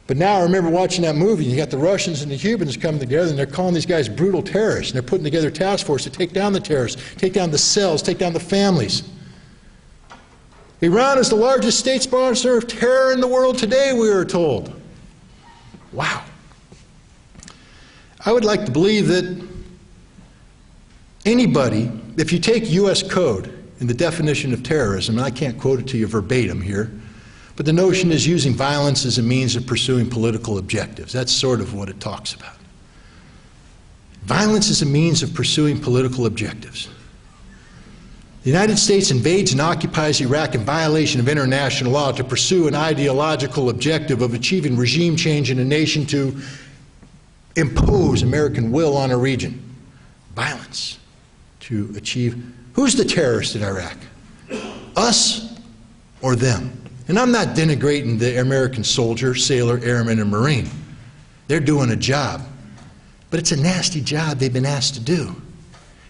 But now I remember watching that movie, you got the Russians and the Cubans coming together, and they're calling these guys brutal terrorists, and they're putting together a task force to take down the terrorists, take down the cells, take down the families. Iran is the largest state sponsor of terror in the world today, we are told. Wow. I would like to believe that anybody, if you take U.S. code in the definition of terrorism, and I can't quote it to you verbatim here, but the notion is using violence as a means of pursuing political objectives. That's sort of what it talks about. Violence is a means of pursuing political objectives. The United States invades and occupies Iraq in violation of international law to pursue an ideological objective of achieving regime change in a nation to impose American will on a region. Violence to achieve. Who's the terrorist in Iraq? Us or them? And I'm not denigrating the American soldier, sailor, airman, and Marine. They're doing a job. But it's a nasty job they've been asked to do.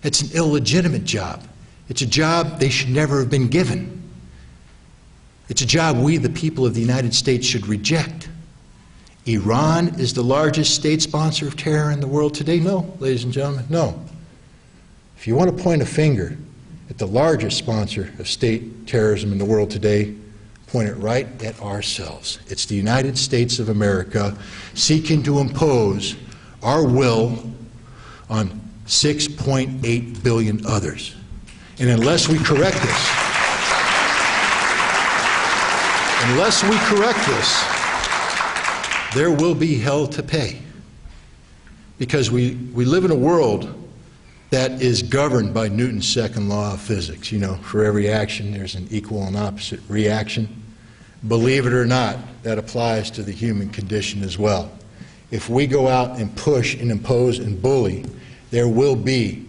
It's an illegitimate job. It's a job they should never have been given. It's a job we, the people of the United States, should reject. Iran is the largest state sponsor of terror in the world today? No, ladies and gentlemen, no. If you want to point a finger at the largest sponsor of state terrorism in the world today, point it right at ourselves. It's the United States of America seeking to impose our will on 6.8 billion others. And unless we correct this, there will be hell to pay. Because we live in a world that is governed by Newton's second law of physics. You know, for every action there's an equal and opposite reaction. Believe it or not, that applies to the human condition as well. If we go out and push and impose and bully, there will be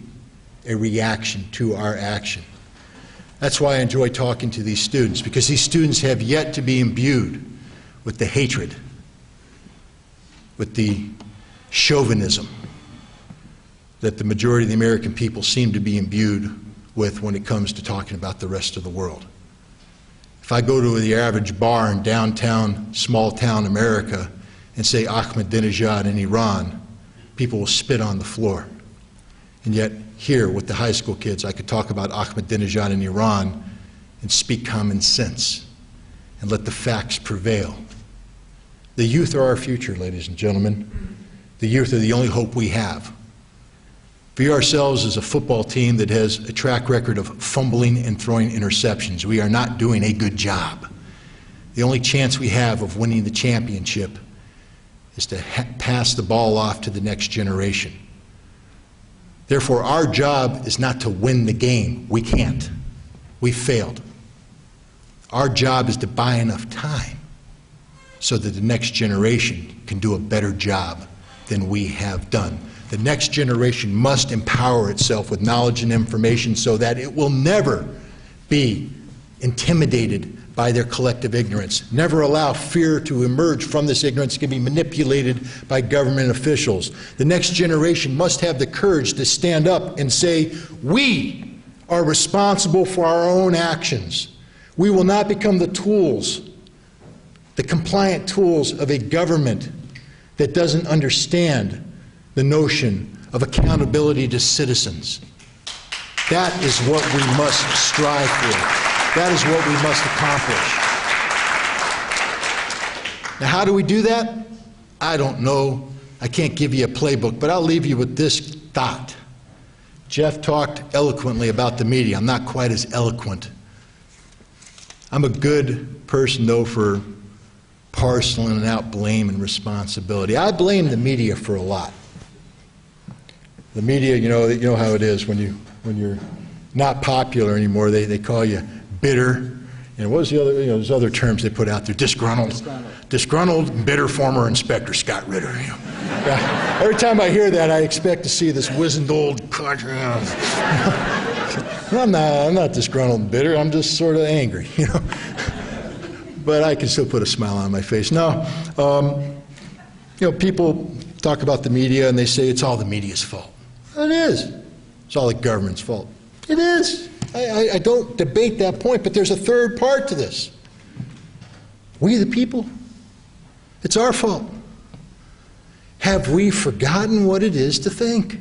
a reaction to our action. That's why I enjoy talking to these students, because these students have yet to be imbued with the hatred, with the chauvinism that the majority of the American people seem to be imbued with when it comes to talking about the rest of the world. If I go to the average bar in downtown, small-town America and say Ahmadinejad in Iran, people will spit on the floor. And yet, here with the high school kids, I could talk about Ahmadinejad in Iran and speak common sense and let the facts prevail. The youth are our future, ladies and gentlemen. The youth are the only hope we have. View ourselves as a football team that has a track record of fumbling and throwing interceptions. We are not doing a good job. The only chance we have of winning the championship is to pass the ball off to the next generation. Therefore, our job is not to win the game. We can't. We failed. Our job is to buy enough time so that the next generation can do a better job than we have done. The next generation must empower itself with knowledge and information so that it will never be intimidated by their collective ignorance. Never allow fear to emerge from this ignorance. It can be manipulated by government officials. The next generation must have the courage to stand up and say, we are responsible for our own actions. We will not become the tools, the compliant tools of a government that doesn't understand the notion of accountability to citizens. That is what we must strive for. That is what we must accomplish. Now, how do we do that? I don't know. I can't give you a playbook, but I'll leave you with this thought. Jeff talked eloquently about the media. I'm not quite as eloquent. I'm a good person, though, for parceling out blame and responsibility. I blame the media for a lot. The media, you know how it is when you're not popular anymore. They call you bitter. And what was the other? There's other terms they put out there. Disgruntled, bitter former Inspector Scott Ritter. Yeah. Every time I hear that, I expect to see this wizened old country. I'm not disgruntled and bitter. I'm just sort of angry, But I can still put a smile on my face. Now, people talk about the media and they say it's all the media's fault. It is. It's all the government's fault. It is. I don't debate that point, but there's a third part to this. We the people, it's our fault. Have we forgotten what it is to think?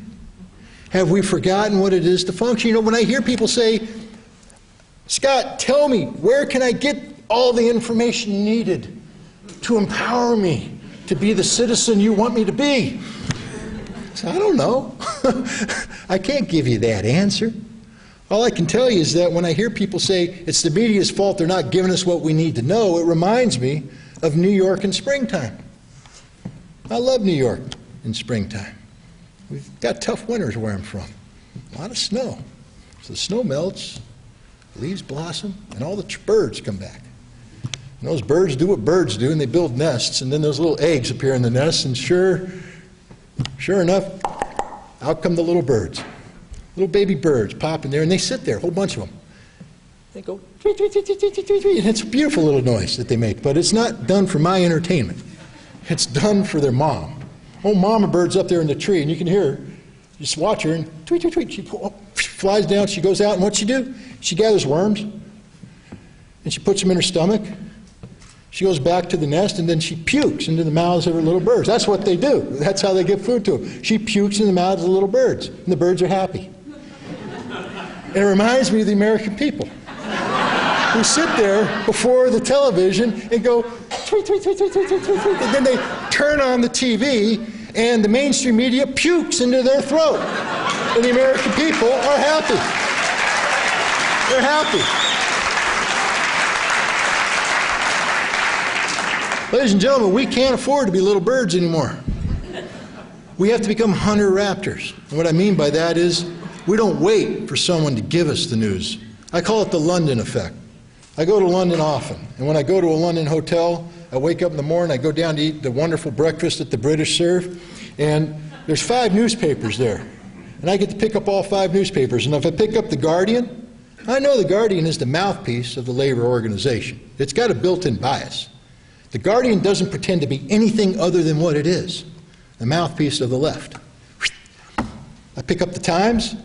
Have we forgotten what it is to function? When I hear people say, Scott, tell me, where can I get all the information needed to empower me to be the citizen you want me to be? I don't know. I can't give you that answer. All I can tell you is that when I hear people say it's the media's fault, they're not giving us what we need to know, it reminds me of New York in springtime. I love New York in springtime. We've got tough winters where I'm from. A lot of snow. So the snow melts, leaves blossom, and all the birds come back. And those birds do what birds do, and they build nests, and then those little eggs appear in the nests, and sure enough, out come the little birds. Little baby birds pop in there, and they sit there, a whole bunch of them. They go, tweet, tweet, tweet, tweet, tweet, tweet, tweet, and it's a beautiful little noise that they make, but it's not done for my entertainment. It's done for their mom. Oh, mama bird's up there in the tree, and you can hear her. You just watch her, and tweet, tweet, tweet. She flies down, she goes out, and what's she do? She gathers worms, and she puts them in her stomach. She goes back to the nest, and then she pukes into the mouths of her little birds. That's what they do. That's how they get food to them. She pukes in the mouths of the little birds, and the birds are happy. And it reminds me of the American people who sit there before the television and go, tweet, tweet, tweet, tweet, tweet, tweet, tweet, tweet. And then they turn on the TV, and the mainstream media pukes into their throat. And the American people are happy. They're happy. Ladies and gentlemen, we can't afford to be little birds anymore. We have to become hunter raptors. And what I mean by that is we don't wait for someone to give us the news. I call it the London effect. I go to London often, and when I go to a London hotel, I wake up in the morning, I go down to eat the wonderful breakfast that the British serve, and there's 5 newspapers there. And I get to pick up all 5 newspapers. And if I pick up the Guardian, I know the Guardian is the mouthpiece of the labor organization. It's got a built-in bias. The Guardian doesn't pretend to be anything other than what it is, the mouthpiece of the left. I pick up the Times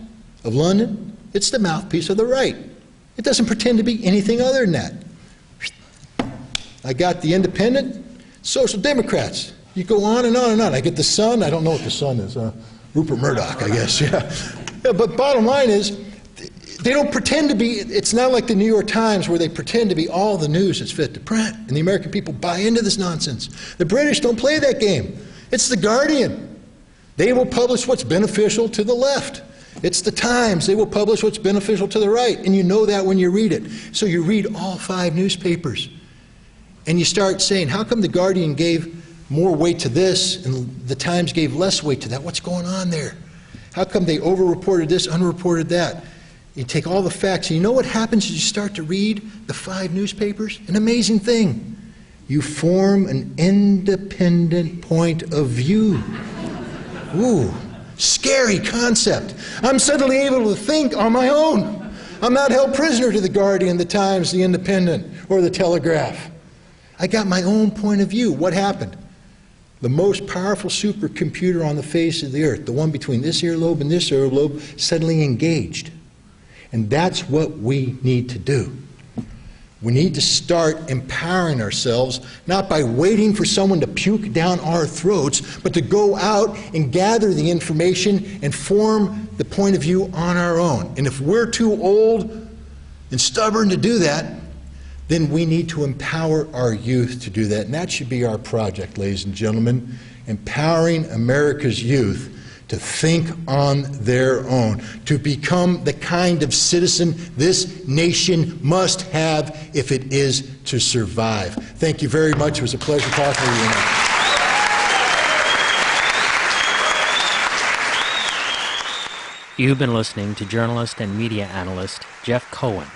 of London, it's the mouthpiece of the right. It doesn't pretend to be anything other than that. I got the Independent, Social Democrats. You go on and on and on. I get the Sun, I don't know what the Sun is, Rupert Murdoch, I guess, yeah. But bottom line is, they don't pretend to be, it's not like the New York Times where they pretend to be all the news that's fit to print, and the American people buy into this nonsense. The British don't play that game. It's the Guardian. They will publish what's beneficial to the left. It's the Times. They will publish what's beneficial to the right, and you know that when you read it. So you read all 5 newspapers, and you start saying, how come the Guardian gave more weight to this, and the Times gave less weight to that? What's going on there? How come they over-reported this, under-reported that? You take all the facts, and you know what happens as you start to read the 5 newspapers? An amazing thing. You form an independent point of view. Ooh, scary concept. I'm suddenly able to think on my own. I'm not held prisoner to the Guardian, the Times, the Independent, or the Telegraph. I got my own point of view. What happened? The most powerful supercomputer on the face of the earth, the one between this earlobe and this earlobe, suddenly engaged. And that's what we need to do. We need to start empowering ourselves, not by waiting for someone to puke down our throats, but to go out and gather the information and form the point of view on our own. And if we're too old and stubborn to do that, then we need to empower our youth to do that. And that should be our project, ladies and gentlemen, empowering America's youth to think on their own, to become the kind of citizen this nation must have if it is to survive. Thank you very much. It was a pleasure talking to you tonight. You've been listening to journalist and media analyst Jeff Cohen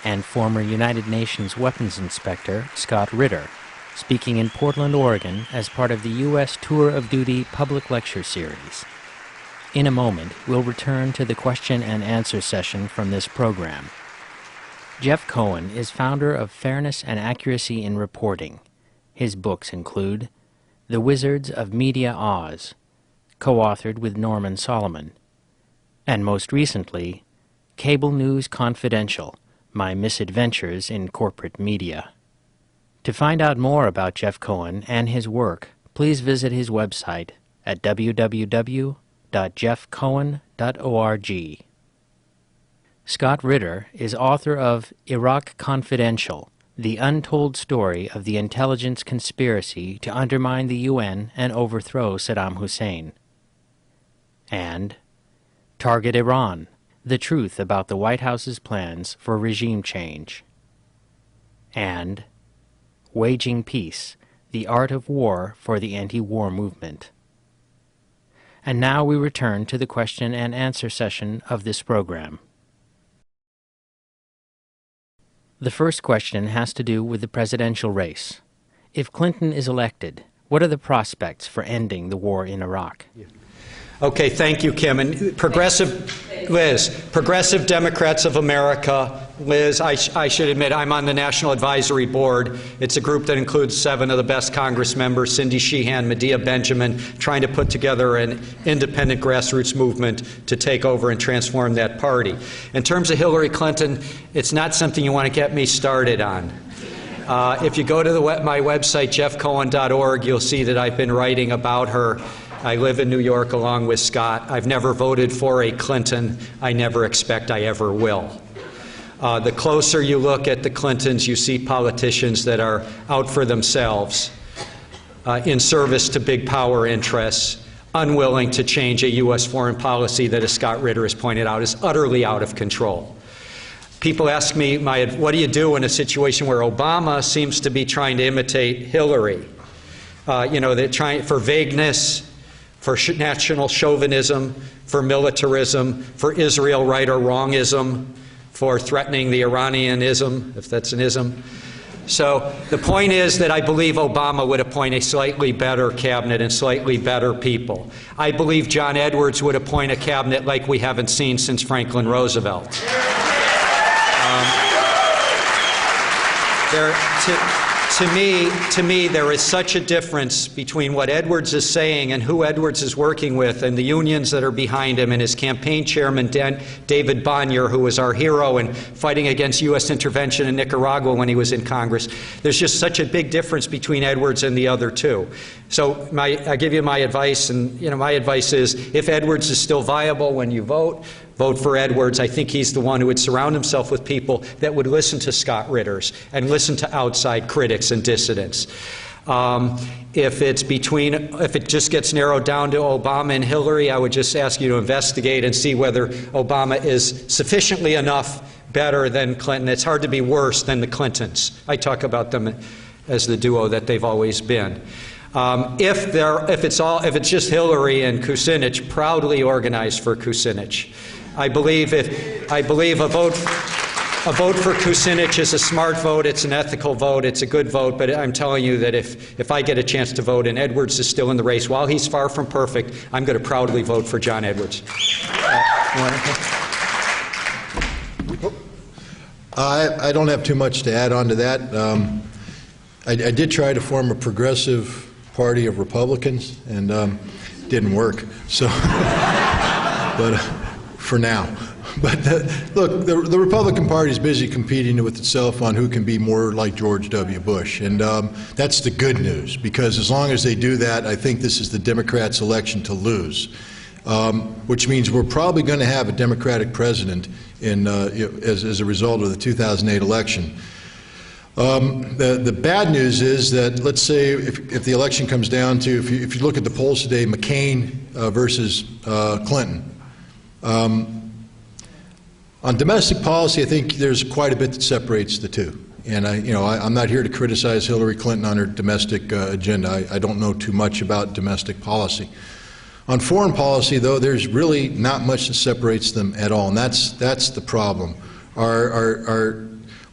and former United Nations Weapons Inspector Scott Ritter, speaking in Portland, Oregon as part of the U.S. Tour of Duty public lecture series. In a moment, we'll return to the question and answer session from this program. Jeff Cohen is founder of Fairness and Accuracy in Reporting. His books include The Wizards of Media Oz, co-authored with Norman Solomon, and most recently, Cable News Confidential, My Misadventures in Corporate Media. To find out more about Jeff Cohen and his work, please visit his website at www.jeffcohen.org. Scott Ritter is author of Iraq Confidential, The Untold Story of the Intelligence Conspiracy to Undermine the UN and Overthrow Saddam Hussein, and Target Iran, The Truth About the White House's Plans for Regime Change, and Waging Peace, The Art of War for the Anti-War Movement. And now we return to the question and answer session of this program. The first question has to do with the presidential race. If Clinton is elected, what are the prospects for ending the war in Iraq? Okay, thank you, Kim. And Progressive Democrats of America, Liz, I should admit, I'm on the National Advisory Board. It's a group that includes 7 of the best Congress members, Cindy Sheehan, Medea Benjamin, trying to put together an independent grassroots movement to take over and transform that party. In terms of Hillary Clinton, it's not something you want to get me started on. If you go to my website, jeffcohen.org, you'll see that I've been writing about her. I live in New York along with Scott. I've never voted for a Clinton. I never expect I ever will. The closer you look at the Clintons, you see politicians that are out for themselves, in service to big power interests, unwilling to change a U.S. foreign policy that, as Scott Ritter has pointed out, is utterly out of control. People ask me, what do you do in a situation where Obama seems to be trying to imitate Hillary? They're trying for vagueness, for national chauvinism, for militarism, for Israel right or wrongism, for threatening the Iranianism, if that's an ism. So the point is that I believe Obama would appoint a slightly better cabinet and slightly better people. I believe John Edwards would appoint a cabinet like we haven't seen since Franklin Roosevelt. To me, there is such a difference between what Edwards is saying and who Edwards is working with and the unions that are behind him and his campaign chairman, David Bonnier, who was our hero in fighting against U.S. intervention in Nicaragua when he was in Congress. There's just such a big difference between Edwards and the other two. So I give you my advice, and my advice is if Edwards is still viable when you vote for Edwards. I think he's the one who would surround himself with people that would listen to Scott Ritters and listen to outside critics and dissidents. If it just gets narrowed down to Obama and Hillary, I would just ask you to investigate and see whether Obama is sufficiently enough better than Clinton. It's hard to be worse than the Clintons. I talk about them as the duo that they've always been. If it's just Hillary and Kucinich, proudly organized for Kucinich. I believe a vote for Kucinich is a smart vote. It's an ethical vote. It's a good vote. But I'm telling you that if I get a chance to vote and Edwards is still in the race, while he's far from perfect, I'm going to proudly vote for John Edwards. I don't have too much to add on to that. I did try to form a progressive party of Republicans, and didn't work. So, but for now. But look, the Republican Party is busy competing with itself on who can be more like George W. Bush, and that's the good news. Because as long as they do that, I think this is the Democrats' election to lose. Which means we're probably going to have a Democratic president as a result of the 2008 election. The bad news is that, let's say, if the election comes down to, if you look at the polls today, McCain versus Clinton. On domestic policy, I think there's quite a bit that separates the two. And I'm not here to criticize Hillary Clinton on her domestic agenda. I don't know too much about domestic policy. On foreign policy, though, there's really not much that separates them at all, and that's the problem.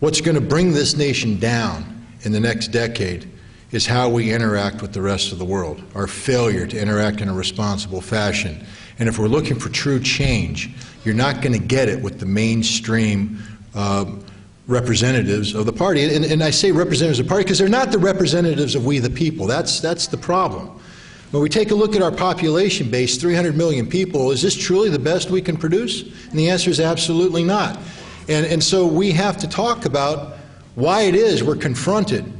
What's going to bring this nation down in the next decade is how we interact with the rest of the world, our failure to interact in a responsible fashion. And if we're looking for true change, you're not going to get it with the mainstream representatives of the party. And I say representatives of the party because they're not the representatives of we the people. That's the problem. When we take a look at our population base, 300 million people, is this truly the best we can produce? And the answer is absolutely not. And so we have to talk about why it is we're confronted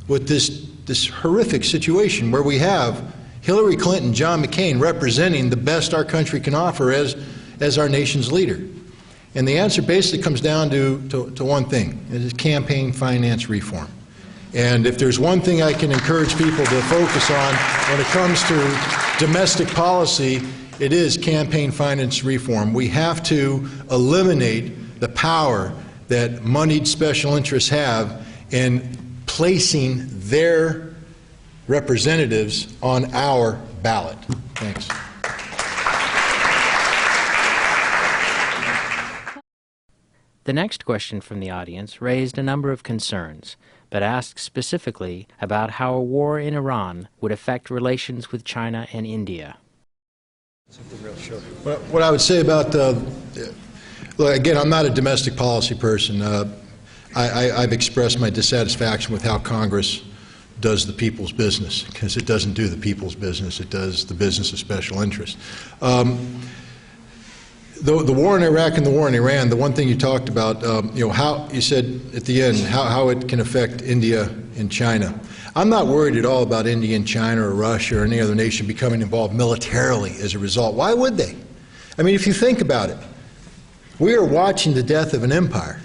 with this horrific situation where we have Hillary Clinton, John McCain representing the best our country can offer as our nation's leader. And the answer basically comes down to one thing. It is campaign finance reform. And if there's one thing I can encourage people to focus on when it comes to domestic policy, it is campaign finance reform. We have to eliminate the power that moneyed special interests have in placing their representatives on our ballot. Thanks. The next question from the audience raised a number of concerns, but asked specifically about how a war in Iran would affect relations with China and India. What I would say about look, again, I'm not a domestic policy person. I've expressed my dissatisfaction with how Congress does the people's business, because it doesn't do the people's business. It does the business of special interest. The war in Iraq and the war in Iran, the one thing you talked about, how you said at the end, how it can affect India and China. I'm not worried at all about India and China or Russia or any other nation becoming involved militarily as a result. Why would they? I mean, if you think about it, we are watching the death of an empire.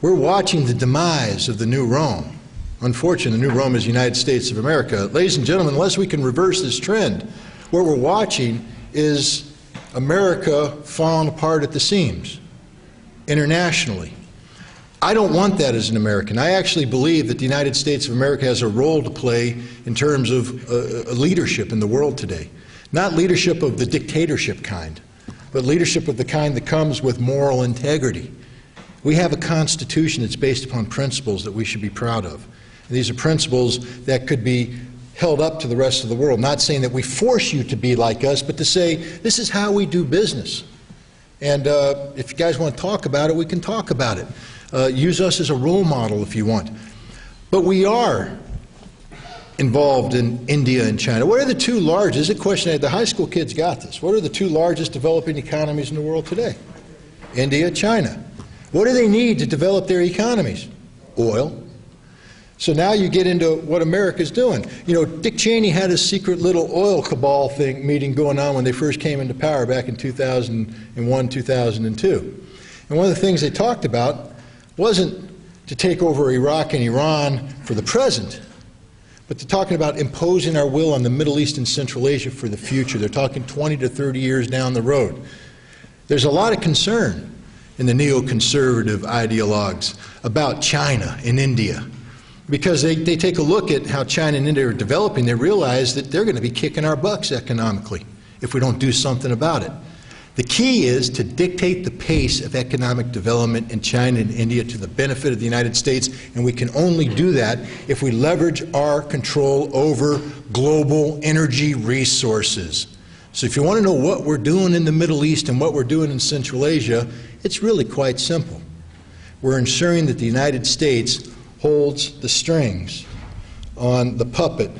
We're watching the demise of the new Rome. Unfortunately, the new Rome is the United States of America. Ladies and gentlemen, unless we can reverse this trend, what we're watching is America falling apart at the seams internationally. I don't want that as an American. I actually believe that the United States of America has a role to play in terms of leadership in the world today. Not leadership of the dictatorship kind, but leadership of the kind that comes with moral integrity. We have a Constitution that's based upon principles that we should be proud of. And these are principles that could be held up to the rest of the world, not saying that we force you to be like us, but to say, this is how we do business. And if you guys want to talk about it, we can talk about it. Use us as a role model if you want. But we are involved in India and China. What are the two largest, this is a question, the high school kids got this. What are the two largest developing economies in the world today? India, China. What do they need to develop their economies? Oil. So now you get into what America's doing. You know, Dick Cheney had a secret little oil cabal meeting going on when they first came into power back in 2001, 2002. And one of the things they talked about wasn't to take over Iraq and Iran for the present, but they're talking about imposing our will on the Middle East and Central Asia for the future. They're talking 20 to 30 years down the road. There's a lot of concern in the neoconservative ideologues about China and India, because they take a look at how China and India are developing. They realize that they're going to be kicking our bucks economically if we don't do something about it. The key is to dictate the pace of economic development in China and India to the benefit of the United States, and we can only do that if we leverage our control over global energy resources. So if you want to know what we're doing in the Middle East and what we're doing in Central Asia, it's really quite simple. We're ensuring that the United States holds the strings on the puppet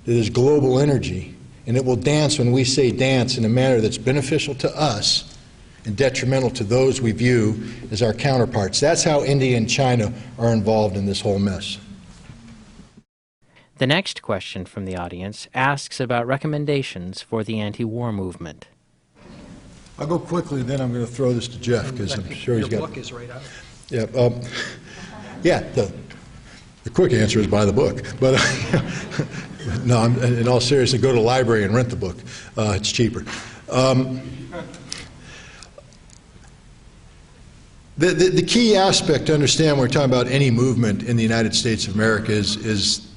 that is global energy, and it will dance when we say dance in a manner that's beneficial to us and detrimental to those we view as our counterparts. That's how India and China are involved in this whole mess. The next question from the audience asks about recommendations for the anti-war movement. I'll go quickly, then I'm going to throw this to Jeff, because I'm sure he's got... Your book is right out. Yeah, the quick answer is buy the book. But no, in all seriousness, go to the library and rent the book. It's cheaper. The key aspect to understand when we're talking about any movement in the United States of America is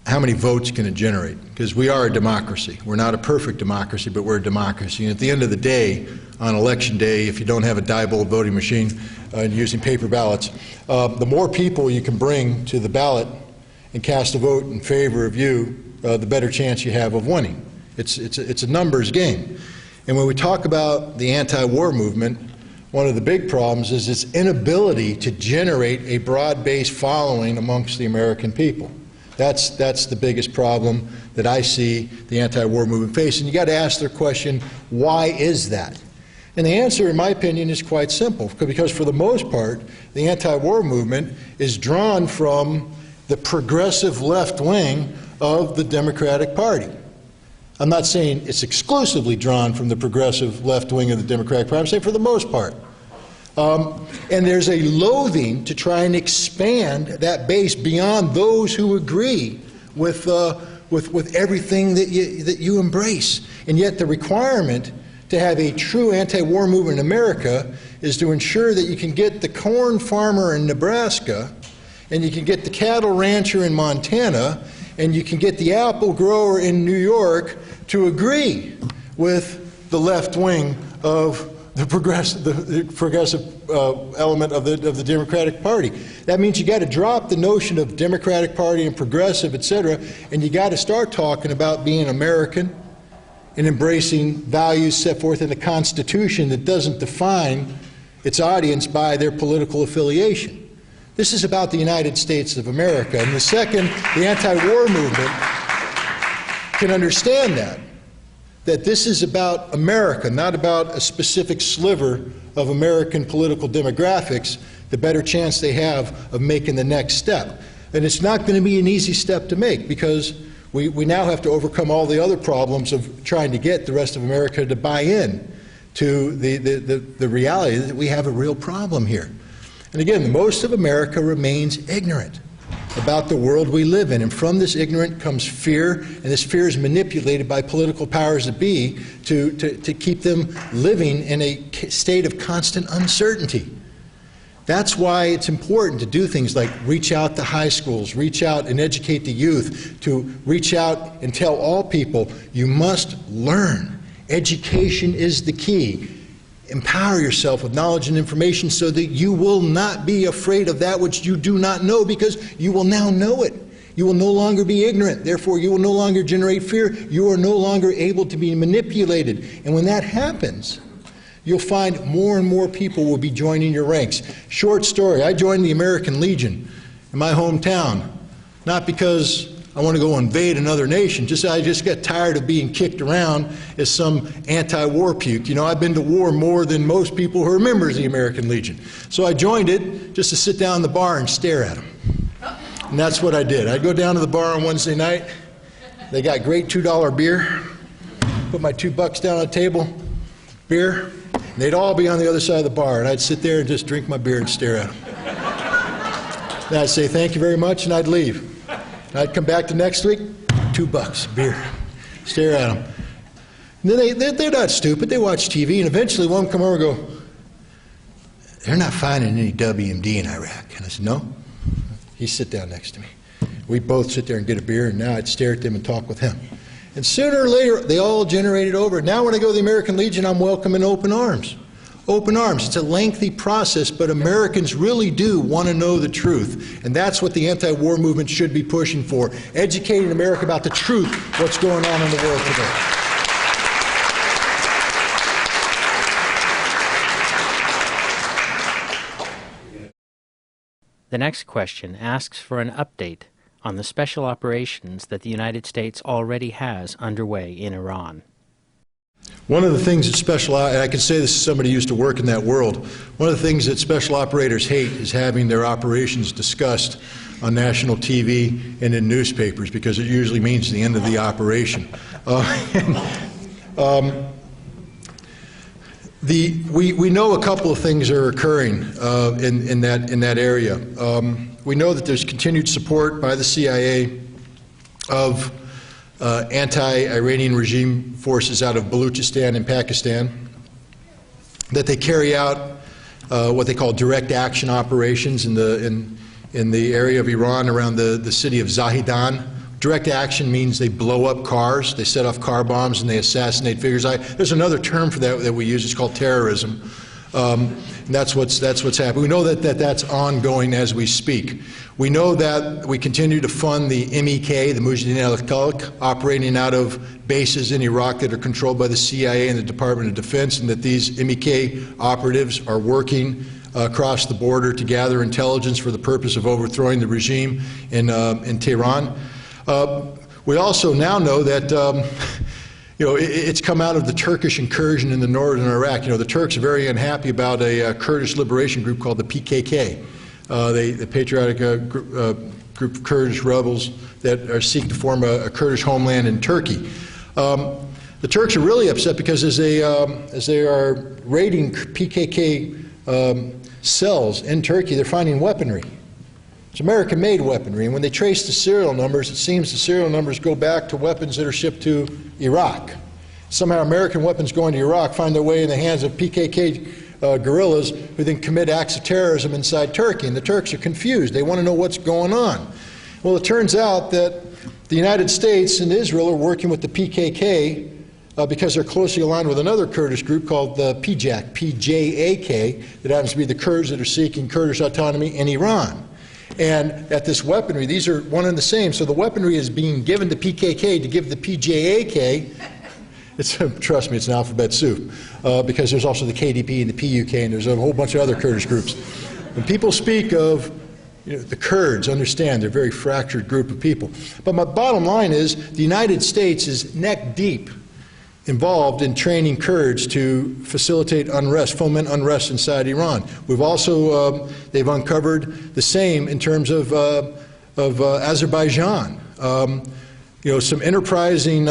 how many votes can it generate? Because we are a democracy. We're not a perfect democracy, but we're a democracy. And at the end of the day, on election day, if you don't have a die-bolt voting machine and using paper ballots, the more people you can bring to the ballot and cast a vote in favor of you, the better chance you have of winning. It's a numbers game. And when we talk about the anti-war movement, one of the big problems is its inability to generate a broad-based following amongst the American people. That's the biggest problem that I see the anti-war movement face. And you got to ask the question, why is that? And the answer, in my opinion, is quite simple. Because for the most part, the anti-war movement is drawn from the progressive left wing of the Democratic Party. I'm not saying it's exclusively drawn from the progressive left wing of the Democratic Party. I'm saying for the most part. And there's a loathing to try and expand that base beyond those who agree with everything that you embrace. And yet the requirement to have a true anti-war movement in America is to ensure that you can get the corn farmer in Nebraska, and you can get the cattle rancher in Montana, and you can get the apple grower in New York to agree with the left wing of the progressive element of the Democratic Party. That means you got to drop the notion of Democratic Party and progressive, etc., and you got to start talking about being American and embracing values set forth in the Constitution that doesn't define its audience by their political affiliation. This is about the United States of America, and the second the anti-war movement can understand that this is about America, not about a specific sliver of American political demographics, the better chance they have of making the next step. And it's not going to be an easy step to make, because we now have to overcome all the other problems of trying to get the rest of America to buy in to the reality that we have a real problem here. And again, most of America remains ignorant about the world we live in. And from this ignorance comes fear, and this fear is manipulated by political powers that be to keep them living in a state of constant uncertainty. That's why it's important to do things like reach out to high schools, reach out and educate the youth, to reach out and tell all people, you must learn. Education is the key. Empower yourself with knowledge and information so that you will not be afraid of that which you do not know, because you will now know it. You will no longer be ignorant. Therefore, you will no longer generate fear. You are no longer able to be manipulated. And when that happens, you'll find more and more people will be joining your ranks. Short story, I joined the American Legion in my hometown, not because I want to go invade another nation. I just got tired of being kicked around as some anti-war puke. You know, I've been to war more than most people who are members of the American Legion. So I joined it just to sit down in the bar and stare at them. And that's what I did. I'd go down to the bar on Wednesday night. They got great $2 beer. Put my $2 down on the table, beer. And they'd all be on the other side of the bar. And I'd sit there and just drink my beer and stare at them. Then I'd say, thank you very much, and I'd leave. I'd come back the next week, $2, beer, stare at them. And then they're not stupid. They watch TV, and eventually one come over and go, they're not finding any WMD in Iraq. And I said, no. He'd sit down next to me. We'd both sit there and get a beer, and now I'd stare at them and talk with him. And sooner or later, they all generated over. Now when I go to the American Legion, I'm welcome in open arms. Open arms. It's a lengthy process, but Americans really do want to know the truth. And that's what the anti-war movement should be pushing for. Educating America about the truth, what's going on in the world today. The next question asks for an update on the special operations that the United States already has underway in Iran. One of the things that and I can say this as somebody who used to work in that world, one of the things that special operators hate is having their operations discussed on national TV and in newspapers, because it usually means the end of the operation. We know a couple of things are occurring in that area. We know that there's continued support by the CIA of anti-Iranian regime forces out of Baluchistan and Pakistan, that they carry out what they call direct action operations in the area of Iran around the city of Zahedan. Direct action means they blow up cars, they set off car bombs, and they assassinate figures. There's another term for that we use. It's called terrorism. And that's what's happening. We know that that's ongoing as we speak. We know that we continue to fund the MEK, the Mujahideen al-Khalq, operating out of bases in Iraq that are controlled by the CIA and the Department of Defense, and that these MEK operatives are working across the border to gather intelligence for the purpose of overthrowing the regime in Tehran. We also now know that it's come out of the Turkish incursion in the northern Iraq. The Turks are very unhappy about a Kurdish liberation group called the PKK, the patriotic group of Kurdish rebels that are seeking to form a Kurdish homeland in Turkey. The Turks are really upset because as they are raiding PKK cells in Turkey, they're finding weaponry. It's American-made weaponry, and when they trace the serial numbers, it seems the serial numbers go back to weapons that are shipped to Iraq. Somehow American weapons going to Iraq find their way in the hands of PKK guerrillas who then commit acts of terrorism inside Turkey, and the Turks are confused. They want to know what's going on. Well, it turns out that the United States and Israel are working with the PKK because they're closely aligned with another Kurdish group called the PJAK, P-J-A-K, that happens to be the Kurds that are seeking Kurdish autonomy in Iran. And at this weaponry, these are one and the same. So the weaponry is being given to PKK to give the PJAK. Trust me, it's an alphabet soup, because there's also the KDP and the PUK, and there's a whole bunch of other Kurdish groups. When people speak of the Kurds, understand they're a very fractured group of people. But my bottom line is the United States is neck deep involved in training Kurds to facilitate unrest, foment unrest inside Iran. We've also, they've uncovered the same in terms of Azerbaijan. Some enterprising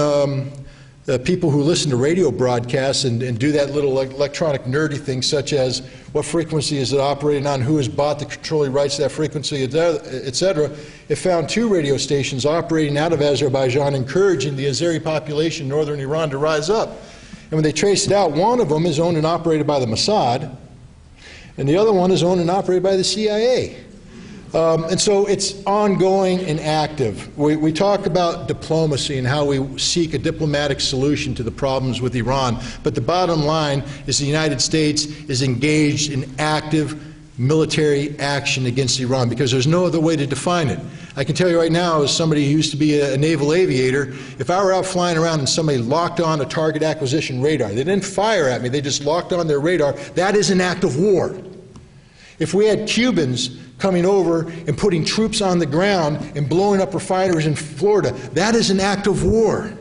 people who listen to radio broadcasts and do that little electronic nerdy thing, such as what frequency is it operating on, who has bought the controlling rights to that frequency, etc. It found 2 radio stations operating out of Azerbaijan, encouraging the Azeri population in northern Iran to rise up. And when they traced it out, one of them is owned and operated by the Mossad, and the other one is owned and operated by the CIA. And so it's ongoing and active. We talk about diplomacy and how we seek a diplomatic solution to the problems with Iran, but the bottom line is the United States is engaged in active military action against Iran, because there's no other way to define it. I can tell you right now, as somebody who used to be a naval aviator, if I were out flying around and somebody locked on a target acquisition radar, they didn't fire at me, they just locked on their radar, that is an act of war. If we had Cubans coming over and putting troops on the ground and blowing up refineries in Florida, that is an act of war.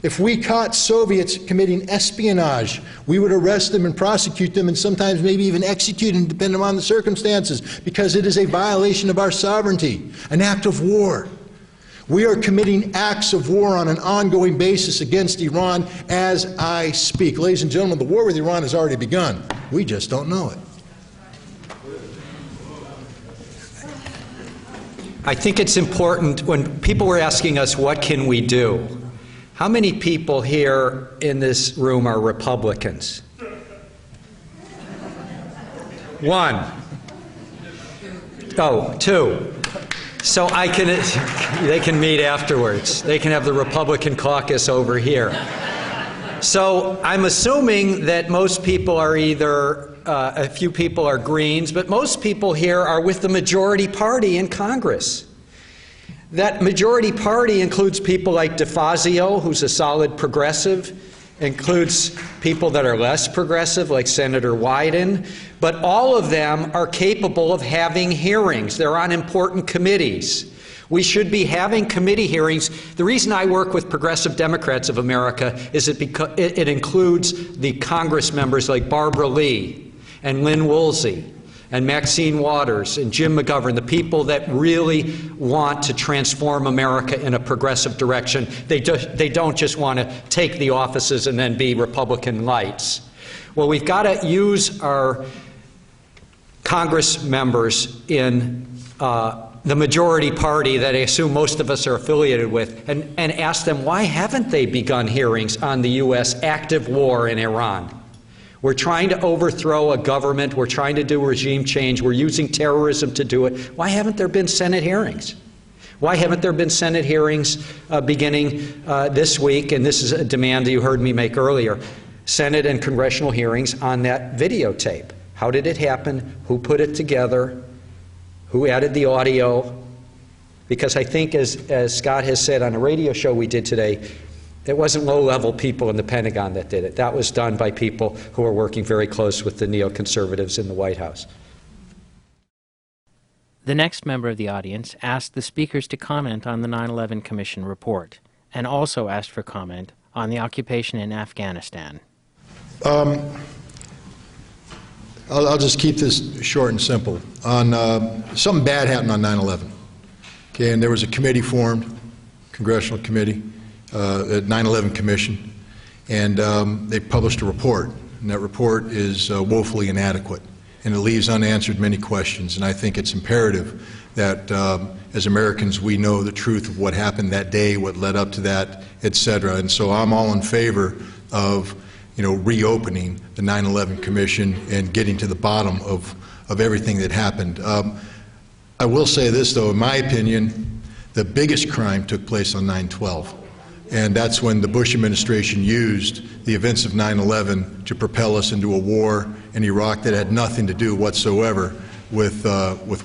If we caught Soviets committing espionage, we would arrest them and prosecute them and sometimes maybe even execute them, depending on the circumstances, because it is a violation of our sovereignty, an act of war. We are committing acts of war on an ongoing basis against Iran as I speak. Ladies and gentlemen, the war with Iran has already begun. We just don't know it. I think it's important when people were asking us, what can we do? How many people here in this room are Republicans? 1. Oh, 2. So they can meet afterwards. They can have the Republican caucus over here. So I'm assuming that most people are either, a few people are Greens, but most people here are with the majority party in Congress. That majority party includes people like DeFazio, who's a solid progressive, includes people that are less progressive, like Senator Wyden, but all of them are capable of having hearings. They're on important committees. We should be having committee hearings. The reason I work with Progressive Democrats of America is because it includes the Congress members like Barbara Lee and Lynn Woolsey and Maxine Waters and Jim McGovern, the people that really want to transform America in a progressive direction. They don't just want to take the offices and then be Republican lights. Well, we've got to use our Congress members in the majority party that I assume most of us are affiliated with and ask them, why haven't they begun hearings on the U.S. active war in Iran? We're trying to overthrow a government. We're trying to do regime change. We're using terrorism to do it. Why haven't there been Senate hearings? Why haven't there been Senate hearings beginning this week? And this is a demand that you heard me make earlier. Senate and congressional hearings on that videotape. How did it happen? Who put it together? Who added the audio? Because I think, as Scott has said on a radio show we did today, it wasn't low-level people in the Pentagon that did it. That was done by people who are working very close with the neoconservatives in the White House. The next member of the audience asked the speakers to comment on the 9/11 Commission report and also asked for comment on the occupation in Afghanistan. I'll just keep this short and simple. Something bad happened on 9/11. Okay, and there was a committee formed, congressional committee, the 9/11 Commission, and they published a report, and that report is woefully inadequate, and it leaves unanswered many questions, and I think it's imperative that as Americans we know the truth of what happened that day, what led up to that, etc. And so I'm all in favor of reopening the 9/11 Commission and getting to the bottom of everything that happened. I will say this, though, in my opinion, the biggest crime took place on 9/12. And that's when the Bush administration used the events of 9/11 to propel us into a war in Iraq that had nothing to do whatsoever with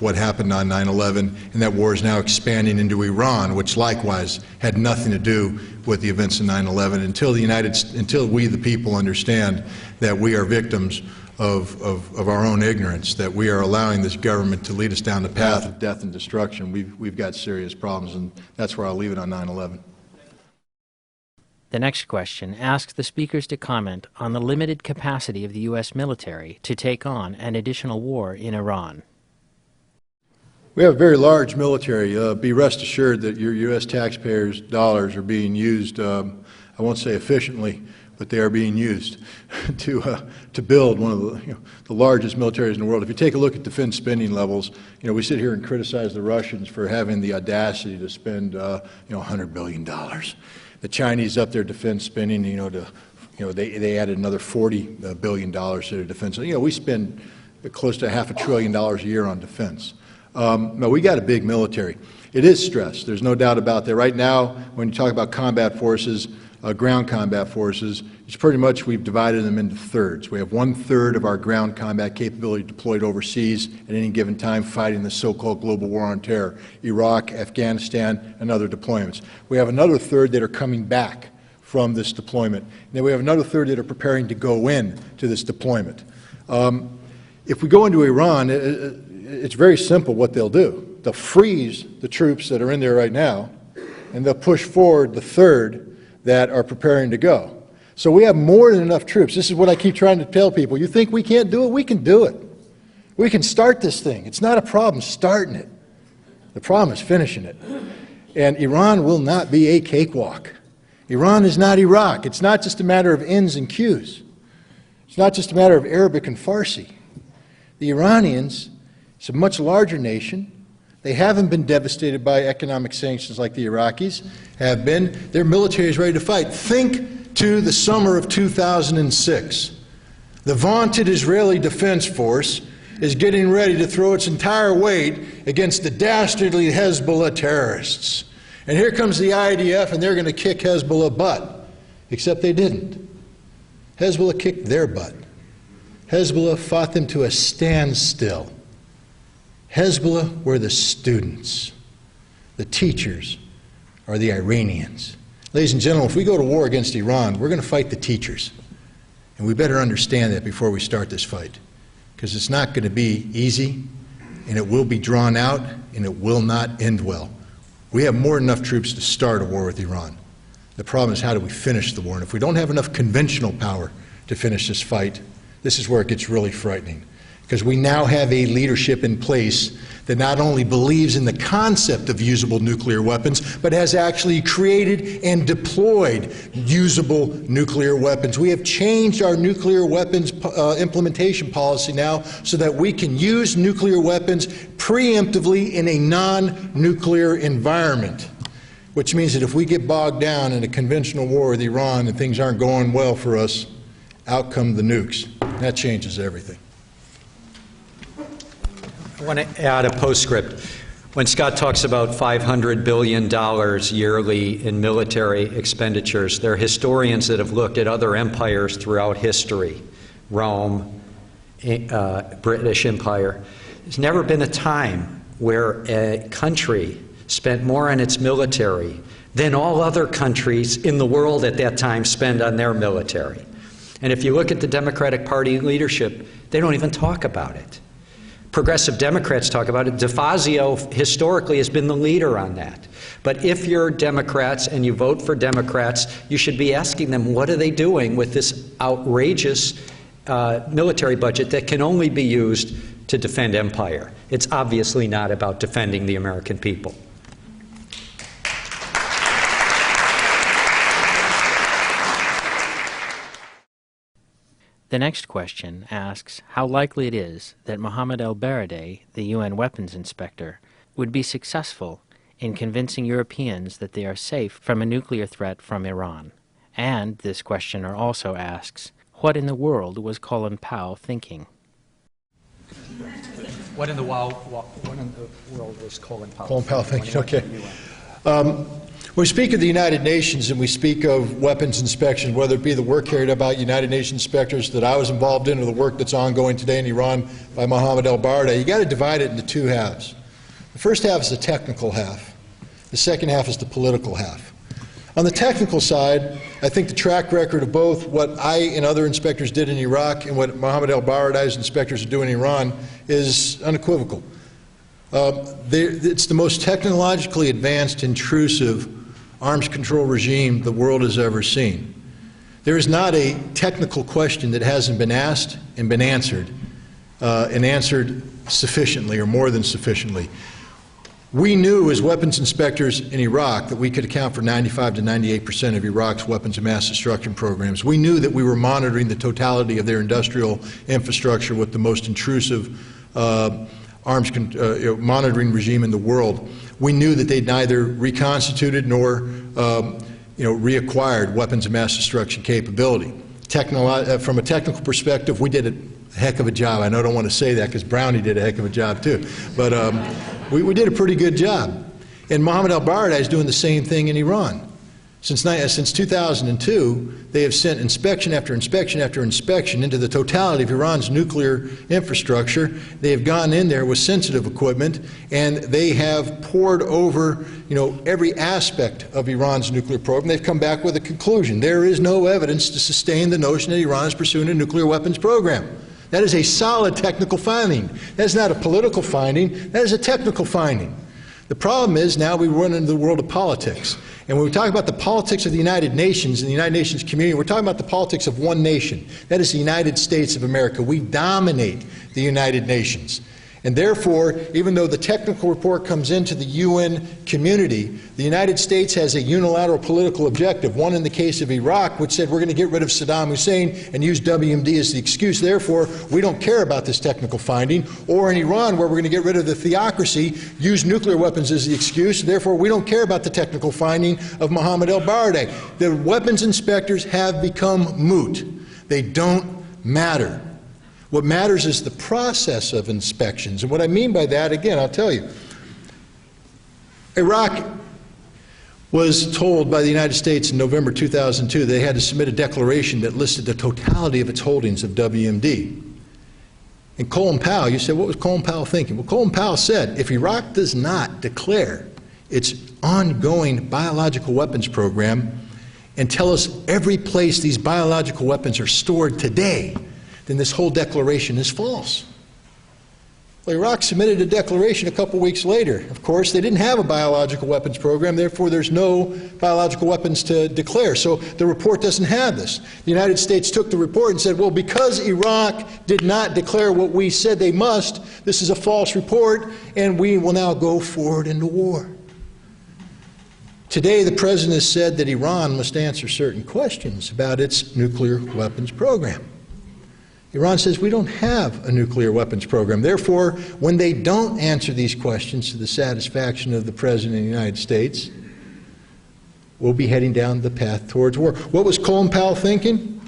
what happened on 9/11. And that war is now expanding into Iran, which likewise had nothing to do with the events of 9/11. Until we, the people, understand that we are victims of our own ignorance, that we are allowing this government to lead us down the path of death and destruction, we've got serious problems. And that's where I'll leave it on 9/11. The next question asks the speakers to comment on the limited capacity of the U.S. military to take on an additional war in Iran. We have a very large military. Be rest assured that your U.S. taxpayers' dollars are being used, I won't say efficiently, but they are being used to build one of the largest militaries in the world. If you take a look at defense spending levels, we sit here and criticize the Russians for having the audacity to spend $100 billion. The Chinese up their defense spending, they added another $40 billion to their defense. We spend close to $500 billion a year on defense. No, we got a big military. It is stressed. There's no doubt about that. Right now, when you talk about combat forces, ground combat forces, it's pretty much we've divided them into thirds. We have 1/3 of our ground combat capability deployed overseas at any given time fighting the so-called global war on terror, Iraq, Afghanistan, and other deployments. We have another third that are coming back from this deployment. And then we have another third that are preparing to go in to this deployment. If we go into Iran, it's very simple what they'll do. They'll freeze the troops that are in there right now, and they'll push forward the third that are preparing to go. So we have more than enough troops. This is what I keep trying to tell people. You think we can't do it? We can do it. We can start this thing. It's not a problem starting it. The problem is finishing it. And Iran will not be a cakewalk. Iran is not Iraq. It's not just a matter of N's and Q's. It's not just a matter of Arabic and Farsi. The Iranians, it's a much larger nation. They haven't been devastated by economic sanctions like the Iraqis have been. Their military is ready to fight. Think to the summer of 2006. The vaunted Israeli Defense Force is getting ready to throw its entire weight against the dastardly Hezbollah terrorists. And here comes the IDF, and they're going to kick Hezbollah butt. Except they didn't. Hezbollah kicked their butt. Hezbollah fought them to a standstill. Hezbollah were the students. The teachers are the Iranians. Ladies and gentlemen, if we go to war against Iran, we're going to fight the teachers. And we better understand that before we start this fight, because it's not going to be easy, and it will be drawn out, and it will not end well. We have more than enough troops to start a war with Iran. The problem is, how do we finish the war? And if we don't have enough conventional power to finish this fight, this is where it gets really frightening. Because we now have a leadership in place that not only believes in the concept of usable nuclear weapons, but has actually created and deployed usable nuclear weapons. We have changed our nuclear weapons implementation policy now so that we can use nuclear weapons preemptively in a non-nuclear environment, which means that if we get bogged down in a conventional war with Iran and things aren't going well for us, out come the nukes. That changes everything. I want to add a postscript. When Scott talks about $500 billion yearly in military expenditures, there are historians that have looked at other empires throughout history, Rome, British Empire. There's never been a time where a country spent more on its military than all other countries in the world at that time spend on their military. And if you look at the Democratic Party leadership, they don't even talk about it. Progressive Democrats talk about it. DeFazio historically has been the leader on that. But if you're Democrats and you vote for Democrats, you should be asking them, what are they doing with this outrageous military budget that can only be used to defend empire? It's obviously not about defending the American people. The next question asks how likely it is that Mohammed el-Baradei, the UN weapons inspector, would be successful in convincing Europeans that they are safe from a nuclear threat from Iran. And this questioner also asks, what in the world was Colin Powell thinking? What in the world was Colin Powell? Colin Powell thinking, okay. When we speak of the United Nations and we speak of weapons inspection, whether it be the work carried out by United Nations inspectors that I was involved in or the work that's ongoing today in Iran by Mohammed el-Baradei, you got to divide it into two halves. The first half is the technical half. The second half is the political half. On the technical side, I think the track record of both what I and other inspectors did in Iraq and what Mohammed el-Baradei's inspectors are doing in Iran is unequivocal. It's the most technologically advanced, intrusive arms control regime the world has ever seen. There is not a technical question that hasn't been asked and been answered, and answered sufficiently or more than sufficiently. We knew as weapons inspectors in Iraq that we could account for 95 to 98% of Iraq's weapons of mass destruction programs. We knew that we were monitoring the totality of their industrial infrastructure with the most intrusive monitoring regime in the world. We knew that they'd neither reconstituted nor reacquired weapons of mass destruction capability. From a technical perspective, we did a heck of a job. I know I don't want to say that because Brownie did a heck of a job too. But we did a pretty good job. And Mohammed el-Baradei is doing the same thing in Iran. Since 2002, they have sent inspection after inspection after inspection into the totality of Iran's nuclear infrastructure. They have gone in there with sensitive equipment, and they have poured over, every aspect of Iran's nuclear program. They've come back with a conclusion. There is no evidence to sustain the notion that Iran is pursuing a nuclear weapons program. That is a solid technical finding. That is not a political finding. That is a technical finding. The problem is now we run into the world of politics. And when we talk about the politics of the United Nations and the United Nations community, we're talking about the politics of one nation. That is the United States of America. We dominate the United Nations. And therefore, even though the technical report comes into the UN community, the United States has a unilateral political objective, one in the case of Iraq, which said we're going to get rid of Saddam Hussein and use WMD as the excuse. Therefore, we don't care about this technical finding. Or in Iran, where we're going to get rid of the theocracy, use nuclear weapons as the excuse. Therefore, we don't care about the technical finding of Mohammed el-Baradei. The weapons inspectors have become moot. They don't matter. What matters is the process of inspections. And what I mean by that, again, I'll tell you. Iraq was told by the United States in November 2002 they had to submit a declaration that listed the totality of its holdings of WMD. And Colin Powell, you said, what was Colin Powell thinking? Well, Colin Powell said, if Iraq does not declare its ongoing biological weapons program, and tell us every place these biological weapons are stored today, then this whole declaration is false. Well, Iraq submitted a declaration a couple weeks later. Of course, they didn't have a biological weapons program, therefore there's no biological weapons to declare. So the report doesn't have this. The United States took the report and said, well, because Iraq did not declare what we said they must, this is a false report, and we will now go forward into war. Today, the President has said that Iran must answer certain questions about its nuclear weapons program. Iran says we don't have a nuclear weapons program. Therefore, when they don't answer these questions to the satisfaction of the President of the United States, we'll be heading down the path towards war. What was Colin Powell thinking?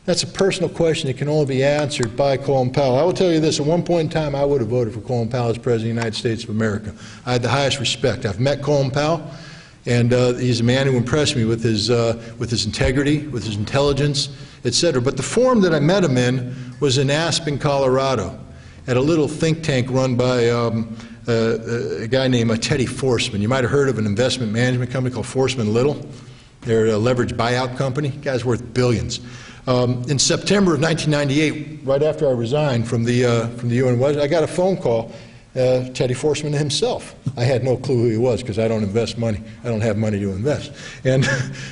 That's a personal question that can only be answered by Colin Powell. I will tell you this, at one point in time I would have voted for Colin Powell as President of the United States of America. I had the highest respect. I've met Colin Powell, and he's a man who impressed me with his integrity, with his intelligence, etc. But the forum that I met him in was in Aspen, Colorado, at a little think tank run by a guy named Teddy Forsman. You might have heard of an investment management company called Forsman Little. They're a leveraged buyout company. The guy's worth billions. In September of 1998, right after I resigned from the UN, I got a phone call. Teddy Forsman himself. I had no clue who he was because I don't invest money. I don't have money to invest. And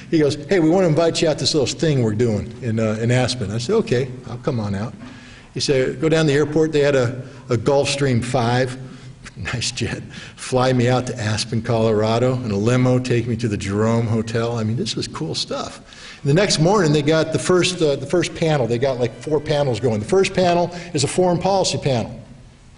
he goes, hey, we want to invite you out to this little thing we're doing in Aspen. I said, okay, I'll come on out. He said, go down to the airport. They had a Gulfstream 5, nice jet, fly me out to Aspen, Colorado, in a limo, take me to the Jerome Hotel. I mean, this was cool stuff. And the next morning, they got the first panel. They got like 4 panels going. The first panel is a foreign policy panel.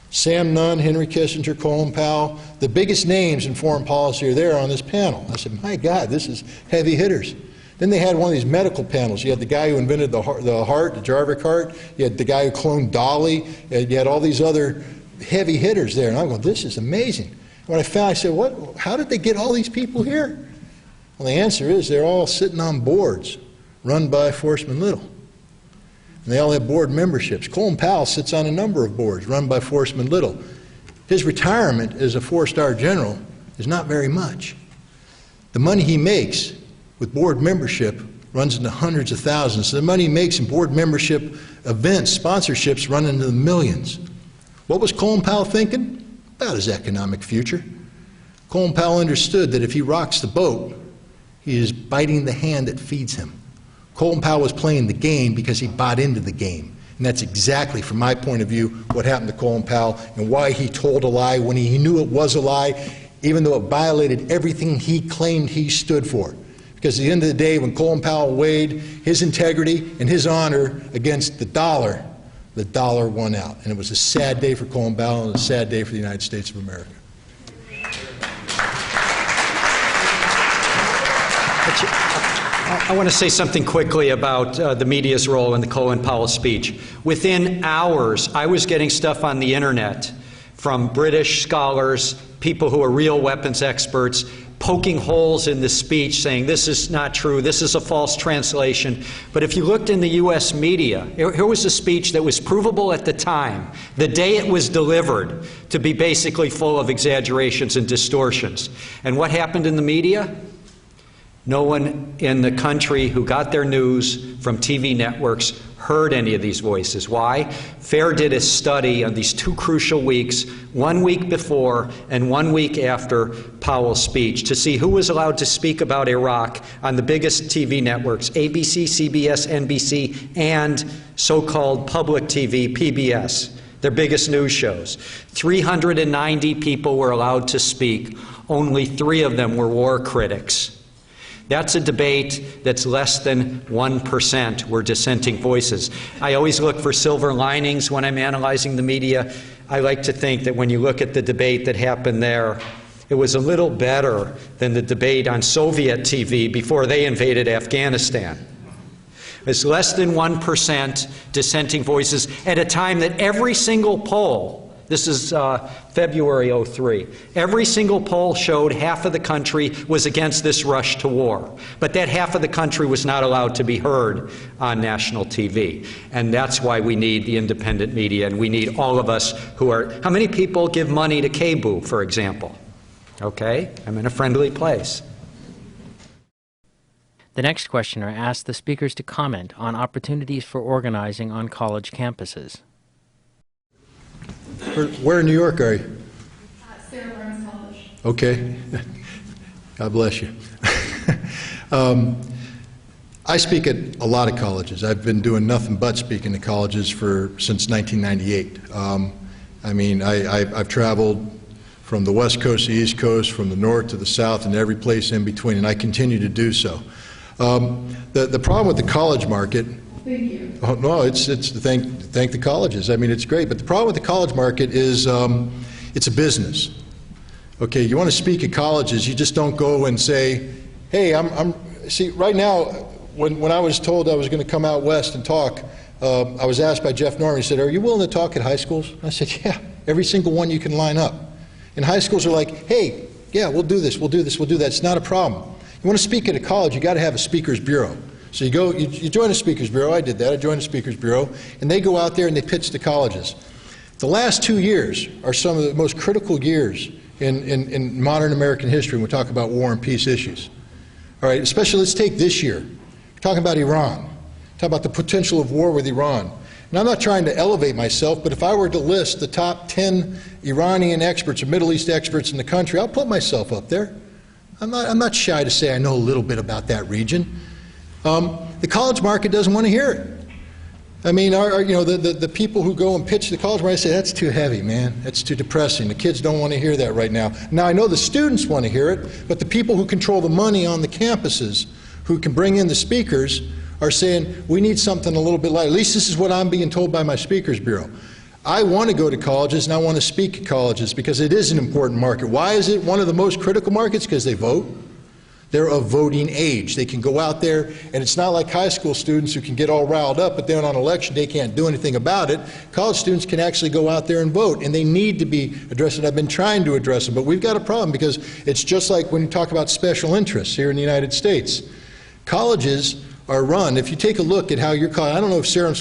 Sam Nunn, Henry Kissinger, Colin Powell, the biggest names in foreign policy are there on this panel. I said, my God, this is heavy hitters. Then they had one of these medical panels. You had the guy who invented the heart, the Jarvik heart. You had the guy who cloned Dolly. You had all these other heavy hitters there. And I'm going, this is amazing. When I found, I said, what? How did they get all these people here? Well, the answer is they're all sitting on boards run by Forsman Little. And they all have board memberships. Colin Powell sits on a number of boards run by Forsman Little. His retirement as a 4-star general is not very much. The money he makes with board membership runs into hundreds of thousands. So the money he makes in board membership events, sponsorships, run into the millions. What was Colin Powell thinking? About his economic future. Colin Powell understood that if he rocks the boat, he is biting the hand that feeds him. Colin Powell was playing the game because he bought into the game. And that's exactly, from my point of view, what happened to Colin Powell and why he told a lie when he knew it was a lie, even though it violated everything he claimed he stood for. Because at the end of the day, when Colin Powell weighed his integrity and his honor against the dollar won out. And it was a sad day for Colin Powell and a sad day for the United States of America. I want to say something quickly about the media's role in the Colin Powell speech. Within hours, I was getting stuff on the internet from British scholars, people who are real weapons experts, poking holes in the speech, saying this is not true, this is a false translation. But if you looked in the U.S. media, here was a speech that was provable at the time, the day it was delivered, to be basically full of exaggerations and distortions. And what happened in the media? No one in the country who got their news from TV networks heard any of these voices. Why? FAIR did a study on these 2 crucial weeks, 1 week before and 1 week after Powell's speech, to see who was allowed to speak about Iraq on the biggest TV networks, ABC, CBS, NBC, and so-called public TV, PBS, their biggest news shows. 390 people were allowed to speak. Only 3 of them were war critics. That's a debate that's less than 1% were dissenting voices. I always look for silver linings when I'm analyzing the media. I like to think that when you look at the debate that happened there, it was a little better than the debate on Soviet TV before they invaded Afghanistan. It's less than 1% dissenting voices at a time that every single poll, this is February '03. Every single poll showed half of the country was against this rush to war. But that half of the country was not allowed to be heard on national TV. And that's why we need the independent media, and we need all of us who are... How many people give money to KBOO, for example? Okay, I'm in a friendly place. The next questioner asked the speakers to comment on opportunities for organizing on college campuses. Where in New York are you? Sarah Lawrence College. Okay. God bless you. I speak at a lot of colleges. I've been doing nothing but speaking to colleges since 1998. I mean, I've traveled from the West Coast to the East Coast, from the North to the South, and every place in between, and I continue to do so. The problem with the college market. Thank you. Oh, no, it's thank the colleges. I mean, it's great, but the problem with the college market is it's a business. Okay, you want to speak at colleges, you just don't go and say, hey, see, right now, when I was told I was going to come out west and talk, I was asked by Jeff Norman, he said, are you willing to talk at high schools? I said, yeah, every single one you can line up. And high schools are like, hey, yeah, we'll do this, we'll do this, we'll do that. It's not a problem. You want to speak at a college, you got to have a speakers bureau. So you join a speakers bureau. I did that. I joined a speakers bureau, and they go out there and they pitch to colleges. The last 2 years are some of the most critical years in modern American history when we talk about war and peace issues. All right, especially let's take this year. We're talking about Iran. We're talking about the potential of war with Iran. And I'm not trying to elevate myself, but if I were to list the top 10 Iranian experts or Middle East experts in the country, I'll put myself up there. I'm not shy to say I know a little bit about that region. The college market doesn't want to hear it. I mean, the people who go and pitch the college market say, that's too heavy, man. That's too depressing. The kids don't want to hear that right now. Now, I know the students want to hear it, but the people who control the money on the campuses, who can bring in the speakers, are saying, we need something a little bit lighter. At least this is what I'm being told by my speakers bureau. I want to go to colleges and I want to speak at colleges because it is an important market. Why is it one of the most critical markets? Because they vote. They're of voting age. They can go out there, and it's not like high school students who can get all riled up, but then on election day can't do anything about it. College students can actually go out there and vote, and they need to be addressed, and I've been trying to address them. But we've got a problem because it's just like when you talk about special interests here in the United States. Colleges are run, if you take a look at how your college, I don't know if Sarah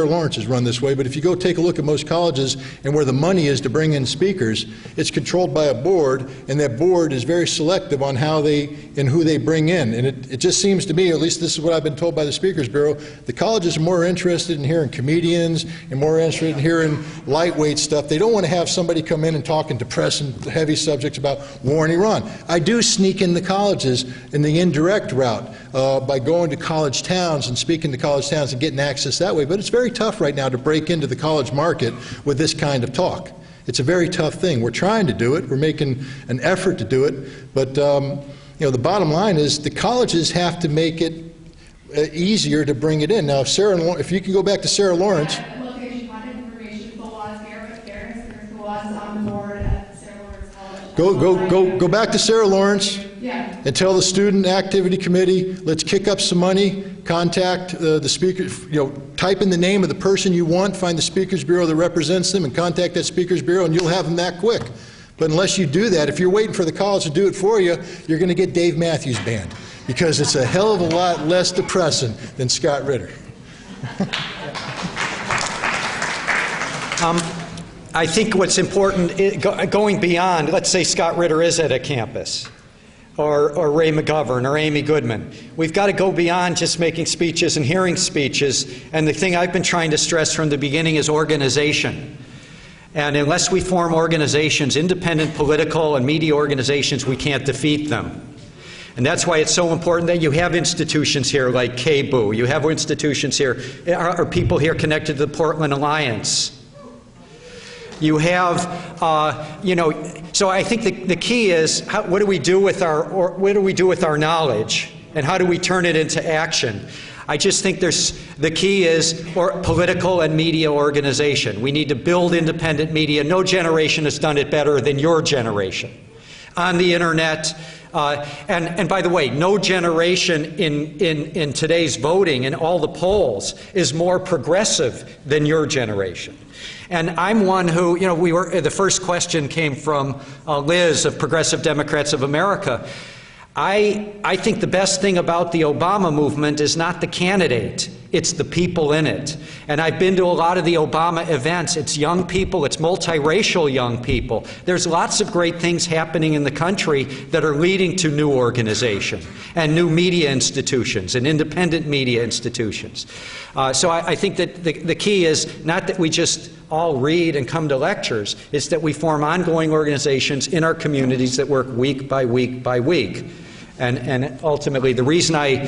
Lawrence is run this way, but if you go take a look at most colleges and where the money is to bring in speakers, it's controlled by a board, and that board is very selective on how and who they bring in. And it just seems to me, at least this is what I've been told by the Speakers Bureau, the colleges are more interested in hearing comedians and more interested in hearing lightweight stuff. They don't want to have somebody come in and talk in depressing, heavy subjects about war in Iran. I do sneak in the colleges in the indirect route by going to college towns and speaking to college towns and getting access that way, but it's very tough right now to break into the college market with this kind of talk. It's a very tough thing. We're trying to do it. We're making an effort to do it, but the bottom line is the colleges have to make it easier to bring it in. Now, if you can go back to Sarah Lawrence. Location, contact information, the laws, there's the laws on the board at Sarah Lawrence College. Go back to Sarah Lawrence. Yeah. And tell the Student Activity Committee, let's kick up some money, contact the speaker, type in the name of the person you want, find the Speakers Bureau that represents them, and contact that Speakers Bureau, and you'll have them that quick. But unless you do that, if you're waiting for the college to do it for you, you're going to get Dave Matthews Band, because it's a hell of a lot less depressing than Scott Ritter. I think what's important, going beyond, let's say Scott Ritter is at a campus, or Ray McGovern, or Amy Goodman. We've got to go beyond just making speeches and hearing speeches. And the thing I've been trying to stress from the beginning is organization. And unless we form organizations, independent political and media organizations, we can't defeat them. And that's why it's so important that you have institutions here like KBOO. You have institutions here, or people here connected to the Portland Alliance. You have, so I think the key is what do we do with our knowledge, and how do we turn it into action? I just think the key is political and media organization. We need to build independent media. No generation has done it better than your generation. On the internet, and by the way, no generation in today's voting in all the polls is more progressive than your generation. And I'm one who, the first question came from Liz of Progressive Democrats of America. I think the best thing about the Obama movement is not the candidate, it's the people in it. And I've been to a lot of the Obama events. It's young people, it's multiracial young people. There's lots of great things happening in the country that are leading to new organization and new media institutions and independent media institutions. So I think that the key is not that we just all read and come to lectures, it's that we form ongoing organizations in our communities that work week by week by week. And ultimately, the reason I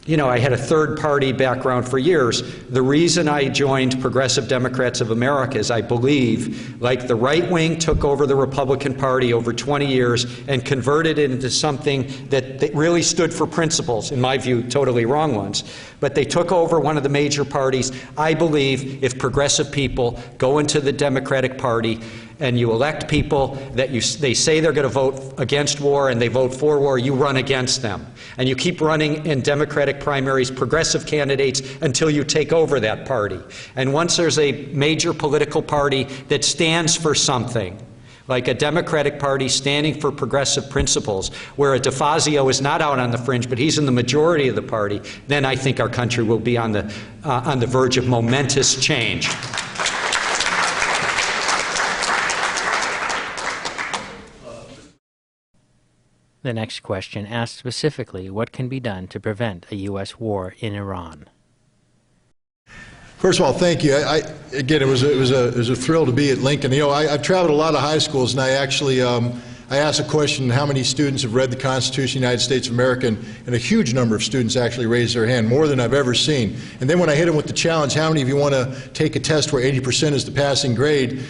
had a third-party background for years. The reason I joined Progressive Democrats of America is I believe, like the right wing took over the Republican Party over 20 years and converted it into something that really stood for principles, in my view, totally wrong ones. But they took over one of the major parties. I believe if progressive people go into the Democratic Party and you elect people that they say they're going to vote against war and they vote for war, you run against them. And you keep running in Democratic primaries progressive candidates until you take over that party. And once there's a major political party that stands for something, like a Democratic Party standing for progressive principles, where a DeFazio is not out on the fringe, but he's in the majority of the party, then I think our country will be on the verge of momentous change. The next question asks specifically what can be done to prevent a U.S. war in Iran. First of all, thank you. Again, it was a thrill to be at Lincoln. I've traveled a lot of high schools, and I actually I asked a question: how many students have read the Constitution of the United States of America? And a huge number of students actually raised their hand, more than I've ever seen. And then when I hit them with the challenge, how many of you want to take a test where 80% is the passing grade,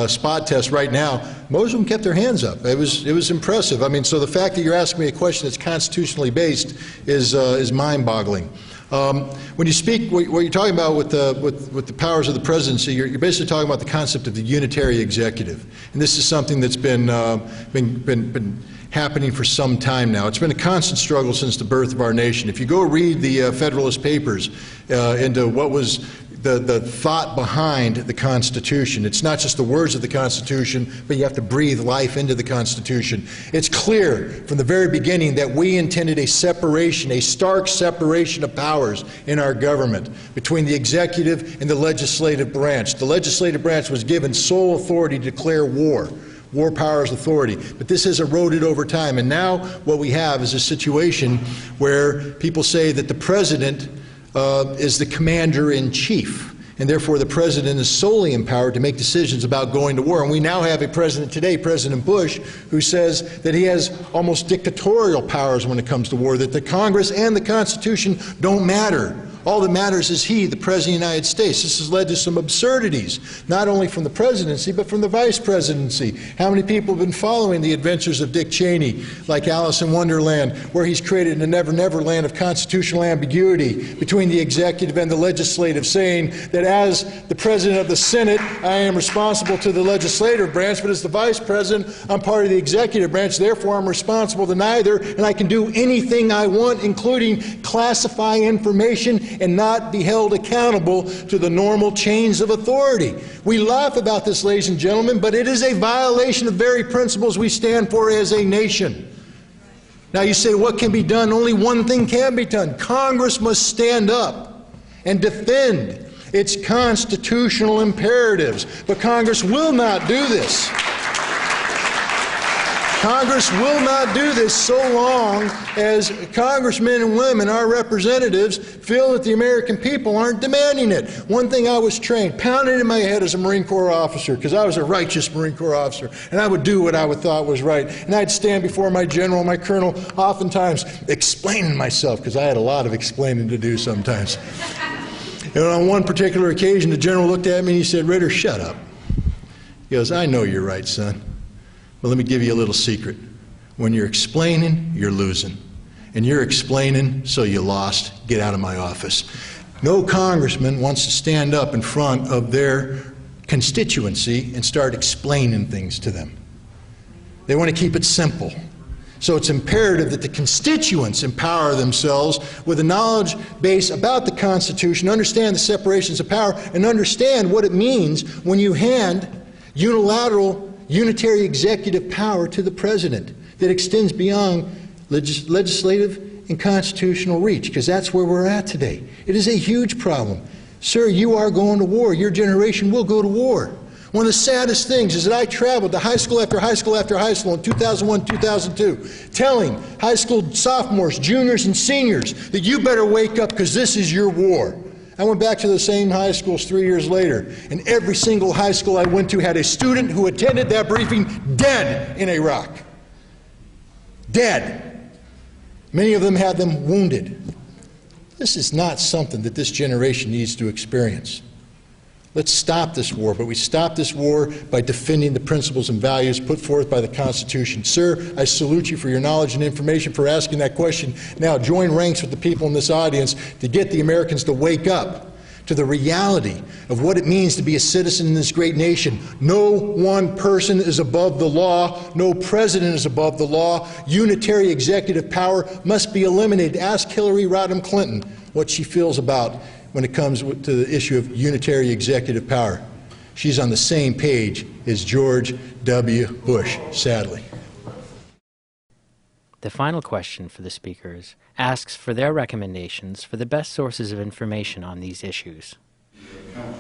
spot test right now, most of them kept their hands up. It was impressive. I mean, so the fact that you're asking me a question that's constitutionally based is mind-boggling. When you speak, what you're talking about with the powers of the presidency, you're basically talking about the concept of the unitary executive, and this is something that's been happening for some time now. It's been a constant struggle since the birth of our nation. If you go read the Federalist Papers into what was the thought behind the Constitution. It's not just the words of the Constitution, but you have to breathe life into the Constitution. It's clear from the very beginning that we intended a separation, a stark separation of powers in our government between the executive and the legislative branch. The legislative branch was given sole authority to declare war. War powers authority. But this has eroded over time. And now what we have is a situation where people say that the president is the commander-in-chief, and therefore the president is solely empowered to make decisions about going to war. And we now have a president today, President Bush, who says that he has almost dictatorial powers when it comes to war, that the Congress and the Constitution don't matter. All that matters is he, the President of the United States. This has led to some absurdities, not only from the presidency, but from the vice presidency. How many people have been following the adventures of Dick Cheney, like Alice in Wonderland, where he's created a never-never land of constitutional ambiguity between the executive and the legislative, saying that as the President of the Senate, I am responsible to the legislative branch, but as the vice president, I'm part of the executive branch, therefore I'm responsible to neither, and I can do anything I want, including classify information and not be held accountable to the normal chains of authority. We laugh about this, ladies and gentlemen, but it is a violation of the very principles we stand for as a nation. Now you say, what can be done? Only one thing can be done. Congress must stand up and defend its constitutional imperatives. But Congress will not do this. Congress will not do this so long as congressmen and women, our representatives, feel that the American people aren't demanding it. One thing I was trained, pounded in my head as a Marine Corps officer, because I was a righteous Marine Corps officer, and I would do what I would thought was right. And I'd stand before my general, my colonel, oftentimes explaining myself, because I had a lot of explaining to do sometimes. And on one particular occasion, the general looked at me and he said, "Ritter, shut up." He goes, "I know you're right, son. But let me give you a little secret. When you're explaining, you're losing. And you're explaining, so you lost. Get out of my office." No congressman wants to stand up in front of their constituency and start explaining things to them. They want to keep it simple. So it's imperative that the constituents empower themselves with a knowledge base about the Constitution, understand the separations of power, and understand what it means when you hand unilateral unitary executive power to the president that extends beyond legislative and constitutional reach, because that's where we're at today. It is a huge problem. Sir, you are going to war. Your generation will go to war. One of the saddest things is that I traveled to high school after high school after high school in 2001, 2002, telling high school sophomores, juniors, and seniors that you better wake up because this is your war. I went back to the same high schools 3 years later, and every single high school I went to had a student who attended that briefing dead in Iraq. Dead. Many of them had them wounded. This is not something that this generation needs to experience. Let's stop this war, but we stop this war by defending the principles and values put forth by the Constitution. Sir, I salute you for your knowledge and information, for asking that question. Now join ranks with the people in this audience to get the Americans to wake up to the reality of what it means to be a citizen in this great nation. No one person is above the law. No president is above the law. Unitary executive power must be eliminated. Ask Hillary Rodham Clinton what she feels about when it comes to the issue of unitary executive power. She's on the same page as George W. Bush, sadly. The final question for the speakers asks for their recommendations for the best sources of information on these issues.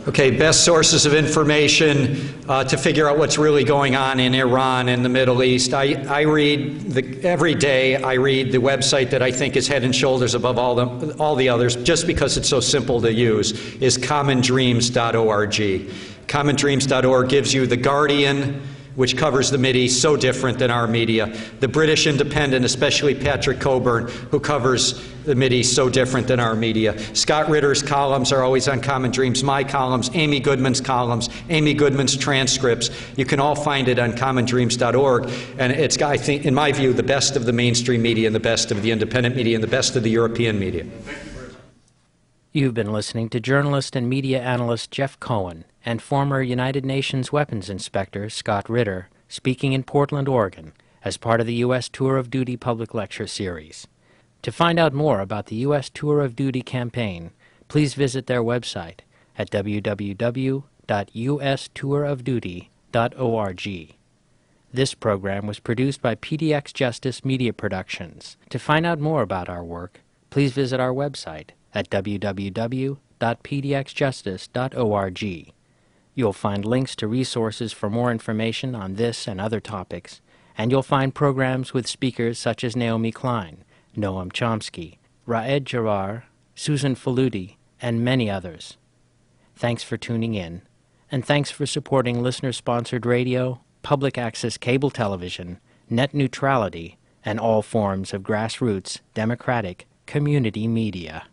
Okay, best sources of information to figure out what's really going on in Iran and the Middle East. I read every day. I read the website that I think is head and shoulders above all the others, just because it's so simple to use, is commondreams.org. Commondreams.org gives you The Guardian, which covers the Mideast, so different than our media. The British Independent, especially Patrick Coburn, who covers the Mideast, so different than our media. Scott Ritter's columns are always on Common Dreams. My columns, Amy Goodman's columns, Amy Goodman's transcripts. You can all find it on commondreams.org. And it's, I think, in my view, the best of the mainstream media and the best of the independent media and the best of the European media. You've been listening to journalist and media analyst Jeff Cohen and former United Nations Weapons Inspector Scott Ritter speaking in Portland, Oregon, as part of the U.S. Tour of Duty public lecture series. To find out more about the U.S. Tour of Duty campaign, please visit their website at www.ustourofduty.org. This program was produced by PDX Justice Media Productions. To find out more about our work, please visit our website at www.pdxjustice.org. You'll find links to resources for more information on this and other topics, and you'll find programs with speakers such as Naomi Klein, Noam Chomsky, Raed Jarrar, Susan Faludi, and many others. Thanks for tuning in, and thanks for supporting listener-sponsored radio, public access cable television, net neutrality, and all forms of grassroots, democratic, community media.